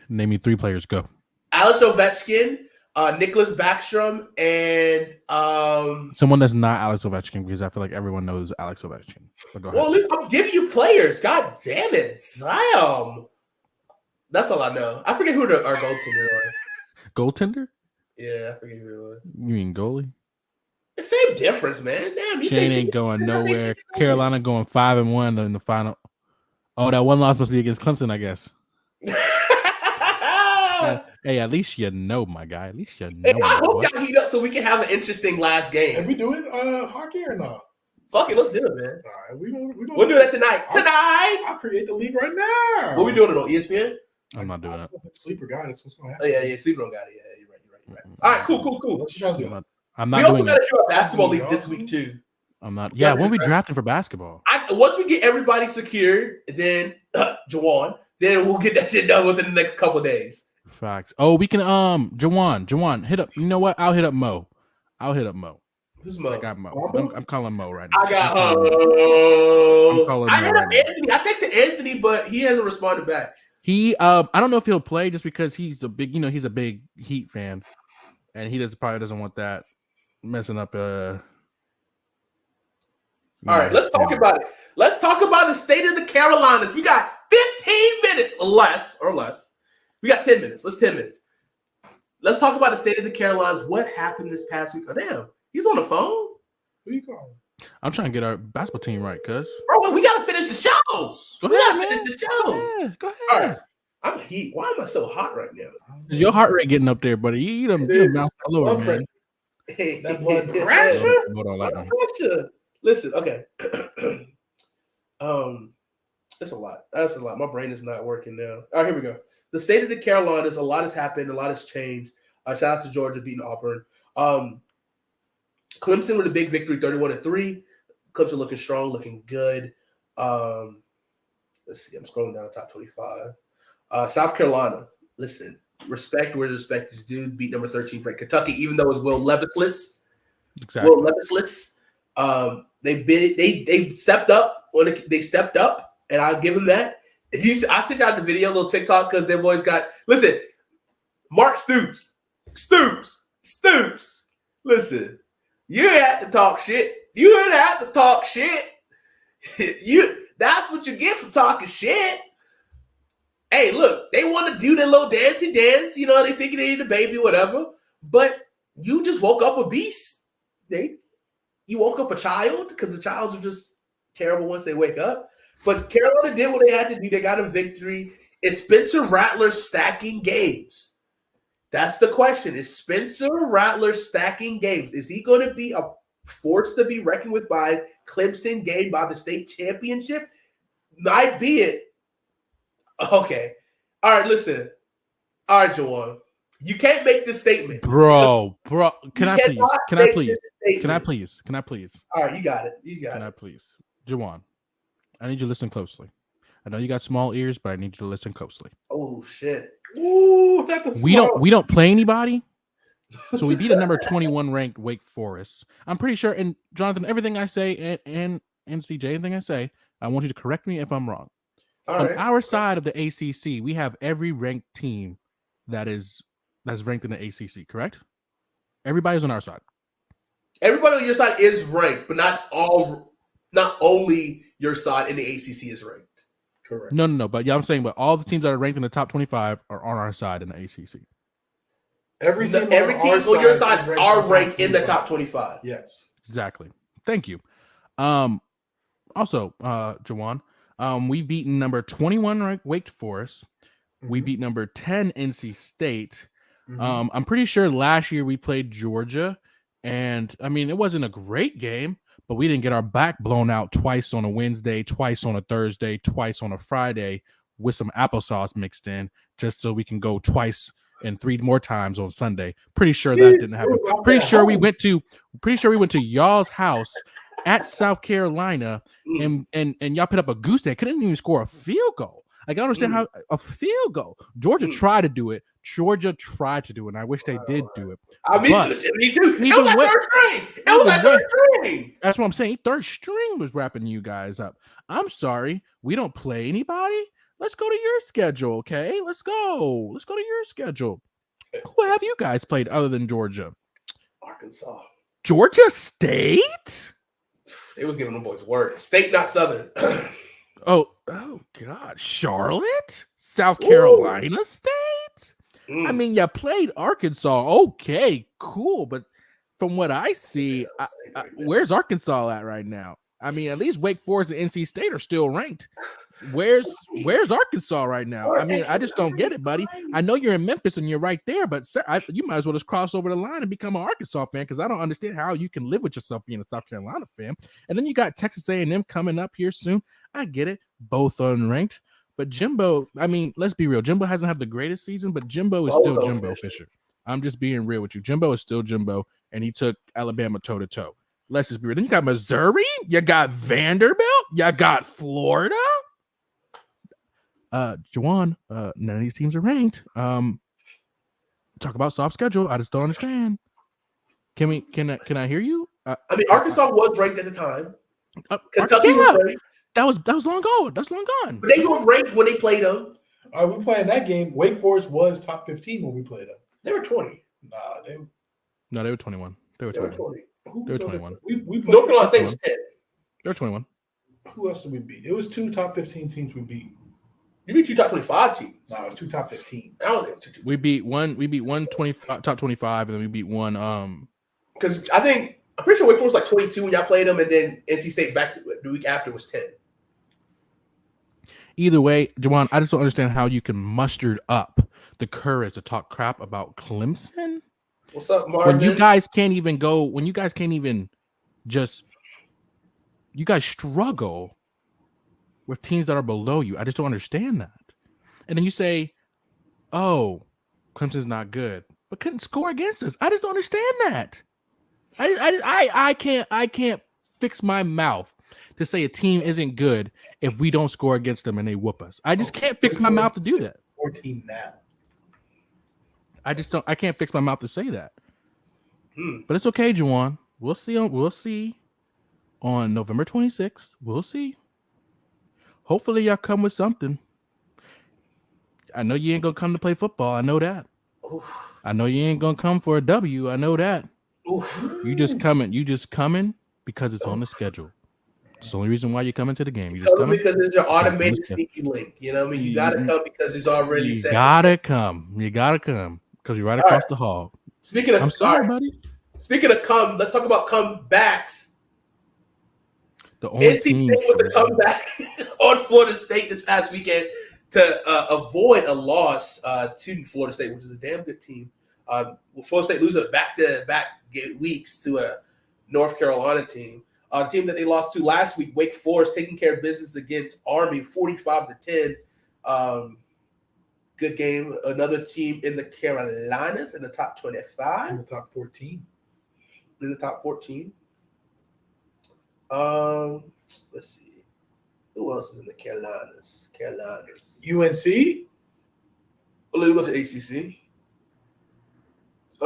Name me 3 players. Go. Alex Ovechkin, Nicholas Backstrom, and someone that's not Alex Ovechkin because I feel like everyone knows Alex Ovechkin. So go ahead. Well, at least I'm giving you players. God damn it, Zion. That's all I know. I forget who our goaltender was. Goaltender? Yeah, I forget who it was. You mean goalie? The same difference, man. Damn, Shane ain't going nowhere. Carolina going 5-1 in the final. Oh, that one loss must be against Clemson, I guess. Hey, at least you know, my guy. At least you know. Hey, I hope y'all heat up so we can have an interesting last game. Are we doing hockey or not? Fuck it, let's do it, man. All right, we'll do that tonight. I'll create the league right now. What we doing it on ESPN? I'm not doing it. Sleeper guy, that's what's going to happen. Oh, yeah, Sleeper don't got it. Yeah, you're right. All right, cool. What you trying to do? I'm not we also doing got it. to do a basketball league this week, too. I'm not. Yeah, when we drafting for basketball? Once we get everybody secured, then Juwan, then we'll get that shit done within the next couple of days. Facts. Oh, we can Juwan, hit up. You know what? I'll hit up Mo. Who's Mo? I got Mo. I'm calling Mo right now. I got Mo. I hit up Anthony. I texted Anthony, but he hasn't responded back. He I don't know if he'll play just because he's a big Heat fan, and he probably doesn't want that messing up. All right, let's talk about it. Let's talk about the state of the Carolinas. We got 15 minutes or less. We got 10 minutes. 10 minutes. Let's talk about the state of the Carolinas. What happened this past week? Oh, damn. He's on the phone. Who you calling? I'm trying to get our basketball team right, cuz. Bro, we gotta finish the show. Go We ahead, gotta man. finish the show. Go ahead. All right. I'm heat. Why am I so hot right now? Your heart rate getting up there, buddy. You done bounced all over, man. That blood pressure. Hold on, lightning. Pressure. Listen, okay. That's a lot. That's a lot. My brain is not working now. All right, here we go. The state of the Carolinas, a lot has happened, a lot has changed. Shout out to Georgia beating Auburn. Clemson with a big victory, 31-3. Clemson looking strong, looking good. Let's see. I'm scrolling down the top 25. South Carolina. Listen, respect where respect is due. Beat number 13 ranked Kentucky, even though it's Will Levisless. Exactly. Will Levisless. They stepped up they stepped up, and I'll give them that. I sent out the video, a little TikTok, because their boys got Mark Stoops. Listen, you have to talk shit. That's what you get for talking shit. Hey, look, they want to do their little dancey dance. They thinking they need a baby or whatever. But you just woke up a beast. You woke up a child, because the childs are just terrible once they wake up. But Carolina did what they had to do. They got a victory. Is Spencer Rattler stacking games? That's the question. Is Spencer Rattler stacking games? Is he going to be a force to be reckoned with by Clemson, game by the state championship? Might be it. Okay. All right, listen. All right, Jawan. You can't make this statement. Bro. Can I please? All right, you got it. Can I please? Jawan, I need you to listen closely. I know you got small ears, but I need you to listen closely. Oh, shit. Ooh, we don't play anybody. So we beat a number 21 ranked Wake Forest. I'm pretty sure, and Jonathan, everything I say and CJ, anything I say, I want you to correct me if I'm wrong. On our side of the ACC, we have every ranked team that's ranked in the ACC, correct? Everybody's on our side. Everybody on your side is ranked, but not only your side in the ACC is ranked. Correct. No. But yeah, I'm saying, but all the teams that are ranked in the top 25 are on our side in the ACC. Every team on your side are ranked in the top 25. Yes. Exactly. Thank you. Also, Jawan, we've beaten number 21 ranked Wake Forest. Mm-hmm. We beat number 10 NC State. Mm-hmm. I'm pretty sure last year we played Georgia, and I mean, it wasn't a great game, but we didn't get our back blown out twice on a Wednesday, twice on a Thursday, twice on a Friday with some applesauce mixed in, just so we can go twice and 3 more times on Sunday. Pretty sure that didn't happen. Pretty sure we went to y'all's house at South Carolina, and y'all put up a goose egg. Couldn't even score a field goal. Like, I don't understand how a field goal. Georgia tried to do it. And I wish they did do it. I mean, me too. It was like third string. It was like third string. That's what I'm saying. Third string was wrapping you guys up. I'm sorry. We don't play anybody. Let's go to your schedule, okay? Let's go. Let's go to your schedule. Who have you guys played other than Georgia? Arkansas. Georgia State? They was giving them boys work. State, not Southern. Oh God. Charlotte? South Carolina State? I mean, you played Arkansas. Okay, cool. But from what I see, where's Arkansas at right now? I mean, at least Wake Forest and NC State are still ranked. Where's Arkansas right now? I mean, I just don't get it, buddy. I know you're in Memphis and you're right there, but you might as well just cross over the line and become an Arkansas fan, because I don't understand how you can live with yourself being a South Carolina fan. And then you got Texas A&M coming up here soon. I get it, both unranked, but Jimbo. I mean, let's be real. Jimbo hasn't had the greatest season, but Jimbo is still Jimbo Fisher. I'm just being real with you. Jimbo is still Jimbo, and he took Alabama toe to toe. Let's just be real. Then you got Missouri, you got Vanderbilt, you got Florida. Jawan, none of these teams are ranked. Talk about soft schedule. I just don't understand. Can I hear you? I mean, Arkansas was ranked at the time. Kentucky was ranked. That was long gone. That's long gone. But they were ranked when they played them. All right, we playing that game. Wake Forest was top 15 when we played them. They were 20. They were 21. They were 21. They were 21. We North Carolina State was 10. They were 21. Who else did we beat? It was 2 top 15 teams we beat. You beat 2 top 25 teams. No, it was 2 top 15. We beat one top 25, and then we beat one. Because I think I'm pretty sure Wake Forest was like 22 when y'all played them, and then NC State back the week after was 10. Either way, Juwan, I just don't understand how you can muster up the courage to talk crap about Clemson What's up, Marvin? when you guys can't even go. When you guys can't even just, you guys struggle with teams that are below you. I just don't understand that. And then you say, "Oh, Clemson's not good, but couldn't score against us." I just don't understand that. I can't fix my mouth to say a team isn't good if we don't score against them and they whoop us. I just can't fix my mouth to do that. 14 now. I can't fix my mouth to say that. But it's okay, Juwan. We'll see on November 26th. We'll see. Hopefully y'all come with something. I know you ain't gonna come to play football. I know that. Oof. I know you ain't gonna come for a W. I know that. Oof. You just coming because it's on the schedule. It's the only reason why you're coming to the game. You just coming because it's your automated sneaky link. You know what I mean? You gotta come because it's already You set. gotta come because you're right across the hall. Speaking of, I'm sorry, buddy. Speaking of let's talk about comebacks. The only NC team State with the comeback on Florida State this past weekend to avoid a loss to Florida State, which is a damn good team. Florida State loses back-to-back weeks to a North Carolina team. A team that they lost to last week, Wake Forest, taking care of business against Army, 45-10. Good game. Another team in the Carolinas in the top 25. In the top 14. In the top 14. Let's see. Who else is in the Carolinas? UNC? Well, let's go to ACC. I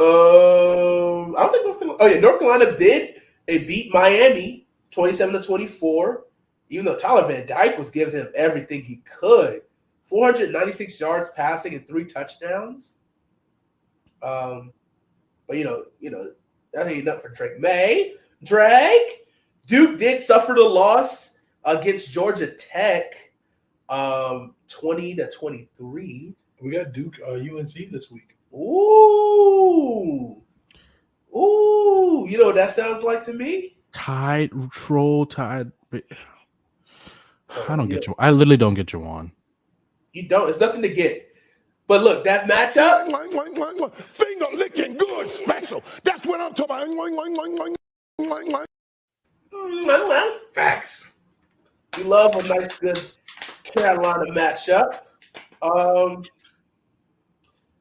don't think North Carolina. Oh yeah, North Carolina did. They beat Miami 27-24. Even though Tyler Van Dyke was giving him everything he could, 496 yards passing and 3 touchdowns. But you know that ain't enough for Drake May. Duke did suffer the loss against Georgia Tech, 20-23. We got Duke UNC this week. Ooh, you know what that sounds like to me? Tide. I don't get you. I literally don't get you on. You don't. It's nothing to get. But look, that matchup. Finger licking good special. That's what I'm talking about. Facts. We love a nice, good Carolina matchup.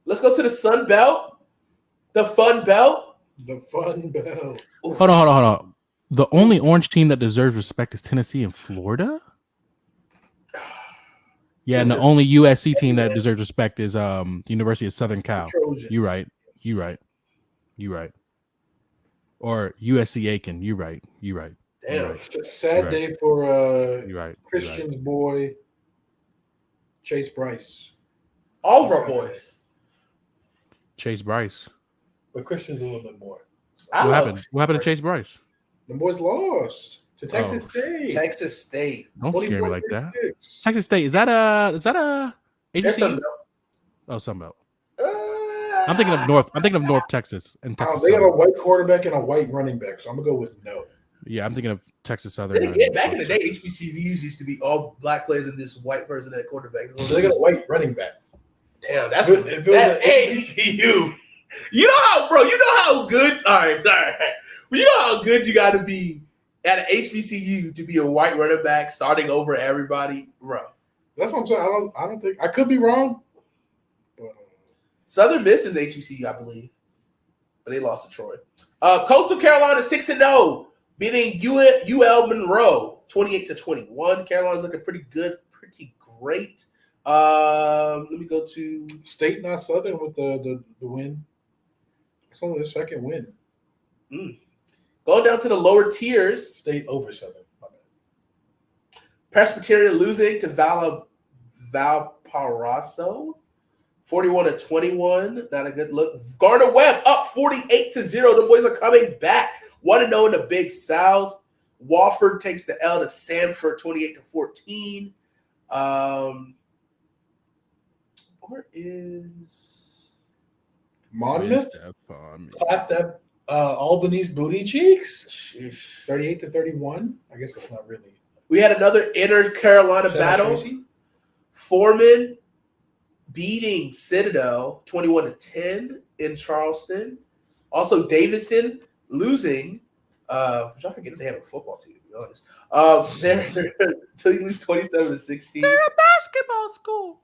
Let's go to the Sun Belt, the Fun Belt. The Fun Belt. Hold on. The only orange team that deserves respect is Tennessee and Florida. Yeah, and the only USC team that deserves respect is University of Southern Cal. You right. Or USC Aiken. You right. Damn. It's a sad day for Christian's boy, Chase Bryce. All of our boys. Chase Bryce. But Christian's a little bit more. What happened? What happened to Chase Bryce? The boys lost to Texas State. Texas State. Don't scare me like that. Texas State, is that a HBCU? Oh, Sunbelt. I'm thinking of North. I'm thinking of North Texas and Texas. They got a white quarterback and a white running back, so I'm gonna go with no. Yeah, I'm thinking of Texas Southern. Back in the day, HBCUs used to be all black players and this white person at quarterback. So they got a white running back. Damn, that's if it was an HBCU. You know how good. All right. You know how good you got to be at an HBCU to be a white running back starting over everybody, bro. That's what I'm saying. I don't think I could be wrong. But, Southern Miss is HBCU, I believe, but they lost to Troy. Coastal Carolina 6-0, beating UL Monroe 28-21. Carolina's looking pretty good, pretty great. Let me go to State, not Southern, with the win. It's only the second win. Going down to the lower tiers. State over Southern. My bad. Presbyterian losing to Valparaiso, 41-21. Not a good look. Gardner Webb up 48-0. The boys are coming back. 1-0 in the Big South. Wofford takes the L to Samford, 28-14. Where is Monmouth? Clap that Albany's booty cheeks, Sheesh. 38-31. I guess that's not really. We had another inner Carolina Shout out battle. Tracy. Foreman beating Citadel 21-10 in Charleston. Also, Davidson losing. I forget they have a football team, to be honest. They lose 27-16. They're a basketball school.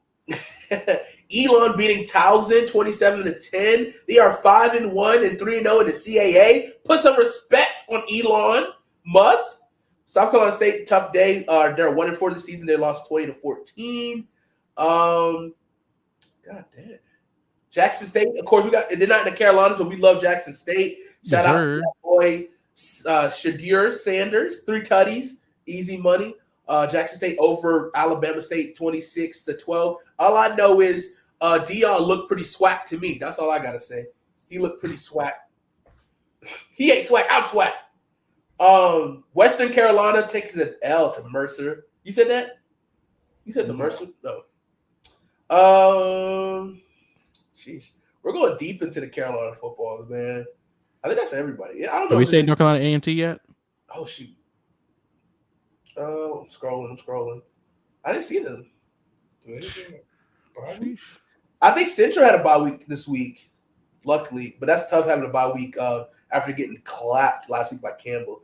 Elon beating Towson 27-10. They are 5-1 and 3-0 in the CAA. Put some respect on Elon Musk. South Carolina State, tough day. They're 1-4 this season. They lost 20-14. God damn. Jackson State, of course, they're not in the Carolinas, but we love Jackson State. Shout out to that boy Shadir Sanders, 3 tutties, easy money. Jackson State over Alabama State 26-12. All I know is Dion looked pretty swag to me. That's all I gotta say. He looked pretty swag. He ain't swag. I'm swag. Western Carolina takes an L to Mercer. You said that? You said the Mercer? No. Sheesh. We're going deep into the Carolina football, man. I think that's everybody. Yeah, I don't know. Did we say North Carolina A&T yet? Oh shoot. I'm scrolling. I didn't see them. I think Central had a bye week this week, luckily, but that's tough having a bye week after getting clapped last week by Campbell.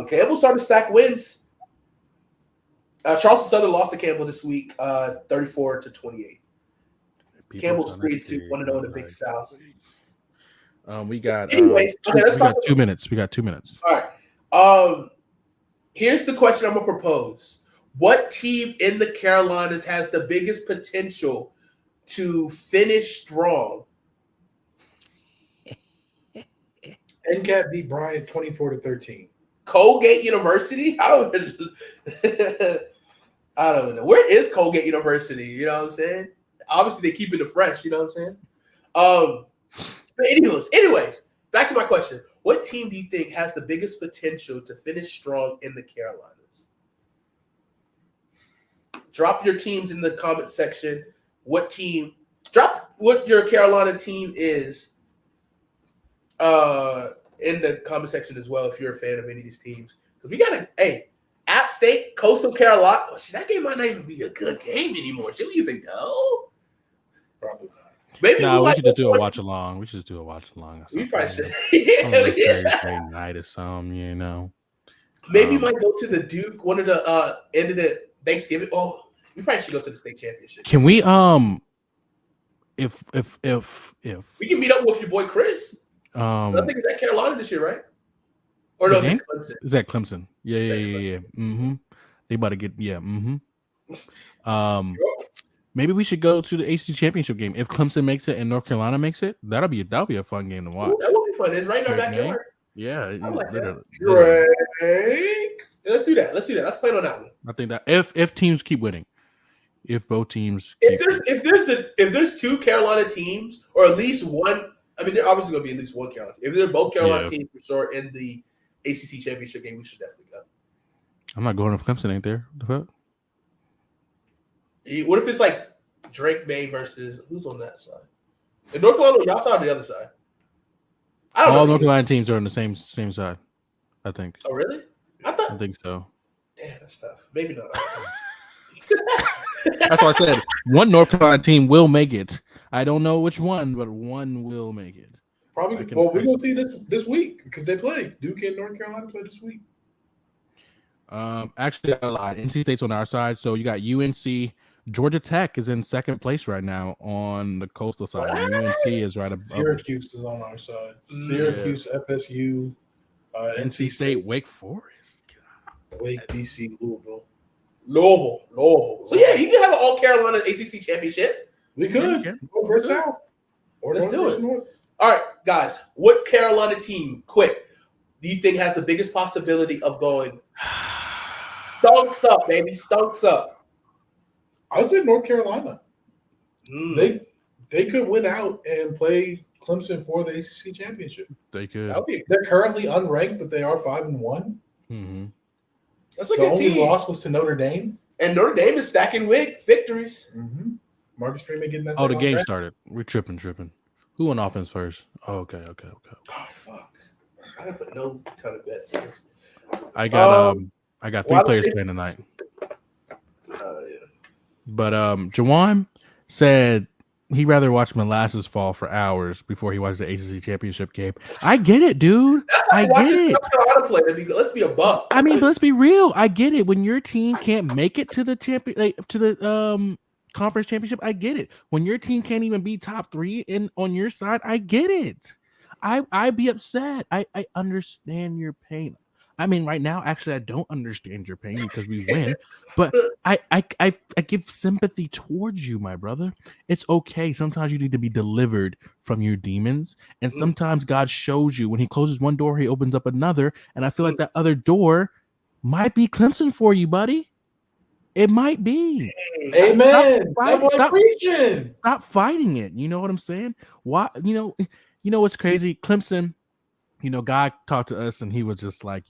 Campbell started to stack wins. Charleston Southern lost to Campbell this week, 34-28. Campbell's 3-2, 1-0 in the Big South. We got. Anyways, okay, let's talk. 2 minutes. We got 2 minutes. All right. Here's the question I'm gonna propose: what team in the Carolinas has the biggest potential to finish strong? NCAT beat Bryant 24-13. Colgate University? I don't know. Where is Colgate University? You know what I'm saying? Obviously, they keep it fresh. You know what I'm saying? But anyways, back to my question. What team do you think has the biggest potential to finish strong in the Carolinas? Drop your teams in the comment section. Drop what your Carolina team is in the comment section as well if you're a fan of any of these teams. Because we got App State, Coastal Carolina. That game might not even be a good game anymore. Should we even go? Probably not. Maybe we should just do a watch along. We should just do a watch along. We probably should. Thursday night or something, you know. Maybe we might go to the Duke, one of the end of the Thanksgiving. Oh, we probably should go to the state championship. Can we if we can meet up with your boy Chris. I think it's at Carolina this year, right? Or no, it's Clemson. Is that Clemson? Yeah. Mm-hmm. They about to get maybe we should go to the ACC championship game. If Clemson makes it and North Carolina makes it, that'll be a fun game to watch. Ooh, that would be fun. It's right in our backyard. Yeah, I like that. Drake. Let's do that. Let's plan on that one. I think that if teams keep winning, if both teams, if there's 2 Carolina teams or at least one, I mean, there obviously going to be at least one Carolina. If they're both Carolina teams for sure in the ACC championship game, we should definitely go. I'm not going if Clemson ain't there. The fuck? What if it's like Drake May versus who's on that side? And North Carolina, y'all side or the other side? I don't know. All North Carolina teams are on the same side, I think. Oh, really? I think so. Damn, that's tough. Maybe not. That's why I said one North Carolina team will make it. I don't know which one, but one will make it. Probably. Well, we're gonna see this week because they play. Duke and North Carolina play this week. Actually, I lied. NC State's on our side, so you got UNC. Georgia Tech is in second place right now on the coastal side. And UNC is right above. Syracuse is on our side. Syracuse, FSU, NC State, Wake Forest, Wake, DC, Louisville. So yeah, you can have an All Carolina ACC championship. We could go for South. Or let's do it. North. All right, guys. What Carolina team, quick, do you think has the biggest possibility of going? Stunks up, baby. Stunks up. I would say North Carolina. They could win out and play Clemson for the ACC championship. They could. They're currently unranked, but they are 5-1. Mm-hmm. That's a good team. The only loss was to Notre Dame. And Notre Dame is stacking victories. Mm-hmm. Marcus Freeman getting that. Oh, the game started. We're tripping. Who on offense first? Oh, okay. Oh, fuck. I put no kind of bets in this. I got three players they- playing tonight. Yeah. But Jawan said he'd rather watch molasses fall for hours before he watches the ACC championship game. I get it, dude. I get it. South Carolina play. Let's be a buck. I mean, but let's be real. I get it. When your team can't make it to the conference championship, I get it. When your team can't even be top 3 on your side, I get it. I'd be upset. I understand your pain. I mean, right now, actually, I don't understand your pain because we win, but I give sympathy towards you, my brother. It's okay. Sometimes you need to be delivered from your demons, and sometimes God shows you when He closes one door, He opens up another. And I feel like that other door might be Clemson for you, buddy. It might be. Amen. Stop fighting it. You know what I'm saying? Why? You know what's crazy? Clemson. God talked to us and He was just like,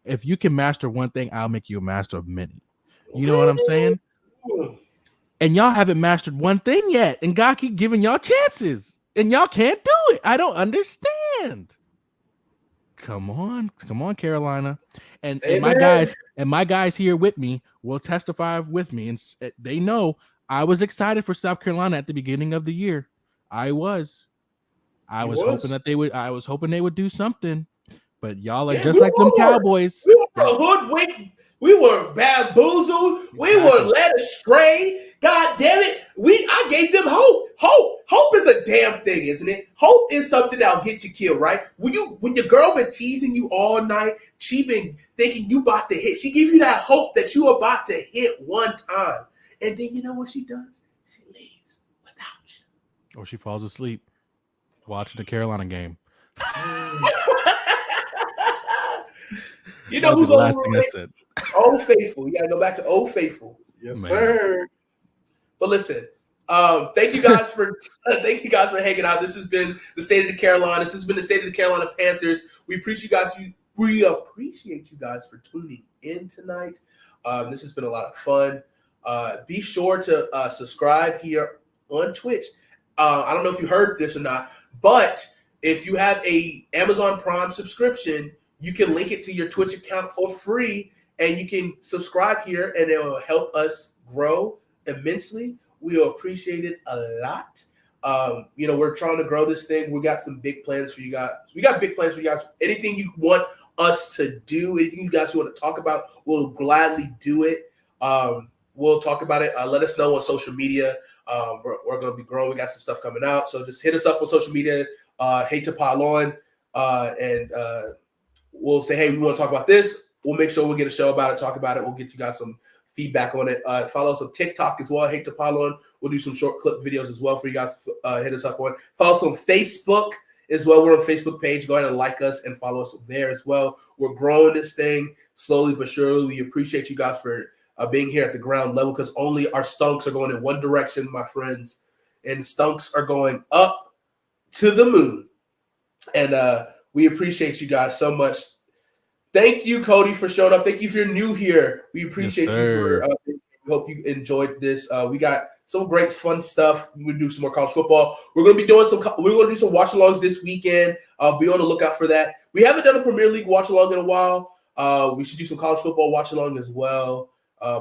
if you can master one thing, I'll make you a master of many. You know what I'm saying? And y'all haven't mastered one thing yet. And God keep giving y'all chances. And y'all can't do it. I don't understand. Come on, Carolina. And my guys here with me will testify with me. And they know I was excited for South Carolina at the beginning of the year. I was hoping they would do something, but y'all are just like them Cowboys. We were hoodwinked. We were bamboozled. We were led astray. God damn it! I gave them hope. Hope is a damn thing, isn't it? Hope is something that'll get you killed, right? When your girl been teasing you all night, she been thinking you about to hit. She give you that hope that you about to hit one time, and then you know what she does? She leaves without you. Or she falls asleep watching the Carolina game. You know who's the last thing I said? Old Faithful. You gotta go back to Old Faithful. Yes, sir. But listen, thank you guys for hanging out. This has been the State of the Carolinas. This has been the State of the Carolina Panthers. We appreciate you guys for tuning in tonight. This has been a lot of fun. Be sure to subscribe here on Twitch. I don't know if you heard this or not, but if you have a Amazon Prime subscription, you can link it to your Twitch account for free, and you can subscribe here, and it will help us grow immensely. We will appreciate it a lot. We're trying to grow this thing. We got some big plans for you guys. We got big plans for you guys. Anything you want us to do, anything you guys want to talk about, we'll gladly do it. We'll talk about it. Let us know on social media. We're going to be growing. We got some stuff coming out. So just hit us up on social media. Hate to pile on. And we'll say, hey, we want to talk about this. We'll make sure we'll get a show about it, talk about it. We'll get you guys some feedback on it. Follow us on TikTok as well. Hate to pile on. We'll do some short clip videos as well for you guys to hit us up on. Follow us on Facebook as well. We're on Facebook page. Go ahead and like us and follow us there as well. We're growing this thing slowly but surely. We appreciate you guys for being here at the ground level, because only our stunks are going in one direction, my friends. And stunks are going up to the moon. And we appreciate you guys so much. Thank you, Cody, for showing up. Thank you if you're new here. We appreciate you for we hope you enjoyed this. We got some great fun stuff. We'll do some more college football. We're gonna do some watch-alongs this weekend. Be on the lookout for that. We haven't done a Premier League watch-along in a while. We should do some college football watch-along as well.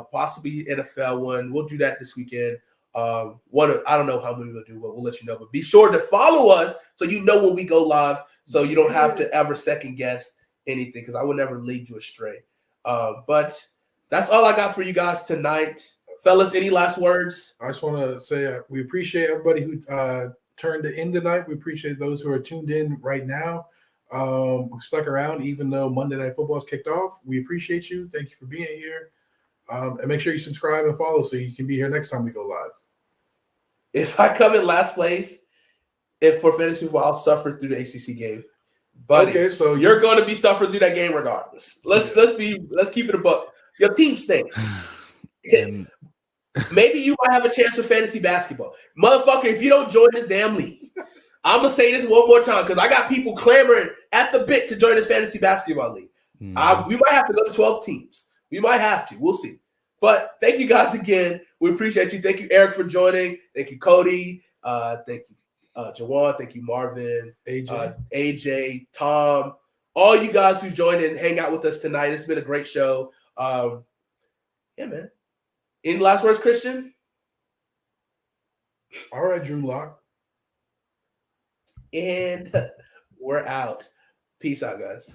Possibly NFL one. We'll do that this weekend. I don't know how many we'll do, but we'll let you know. But be sure to follow us so you know when we go live, so you don't have to ever second guess anything, because I would never lead you astray. But that's all I got for you guys tonight. Fellas, any last words? I just want to say we appreciate everybody who turned in tonight. We appreciate those who are tuned in right now. Stuck around even though Monday Night Football is kicked off. We appreciate you. Thank you for being here. And make sure you subscribe and follow so you can be here next time we go live. If I come in last place, for fantasy football, I'll suffer through the ACC game. But okay, so you're going to be suffering through that game regardless. Let's keep it a buck. Your team stinks. Maybe you might have a chance for fantasy basketball, motherfucker. If you don't join this damn league, I'm gonna say this one more time, because I got people clamoring at the bit to join this fantasy basketball league. We might have to go to 12 teams. We might have to. We'll see. But thank you guys again. We appreciate you. Thank you, Eric, for joining. Thank you, Cody. Thank you, Jawan. Thank you, Marvin. AJ, Tom. all you guys who joined and hang out with us tonight. It's been a great show. Yeah, man. Any last words, Christian? All right, Drew Lock. And we're out. Peace out, guys.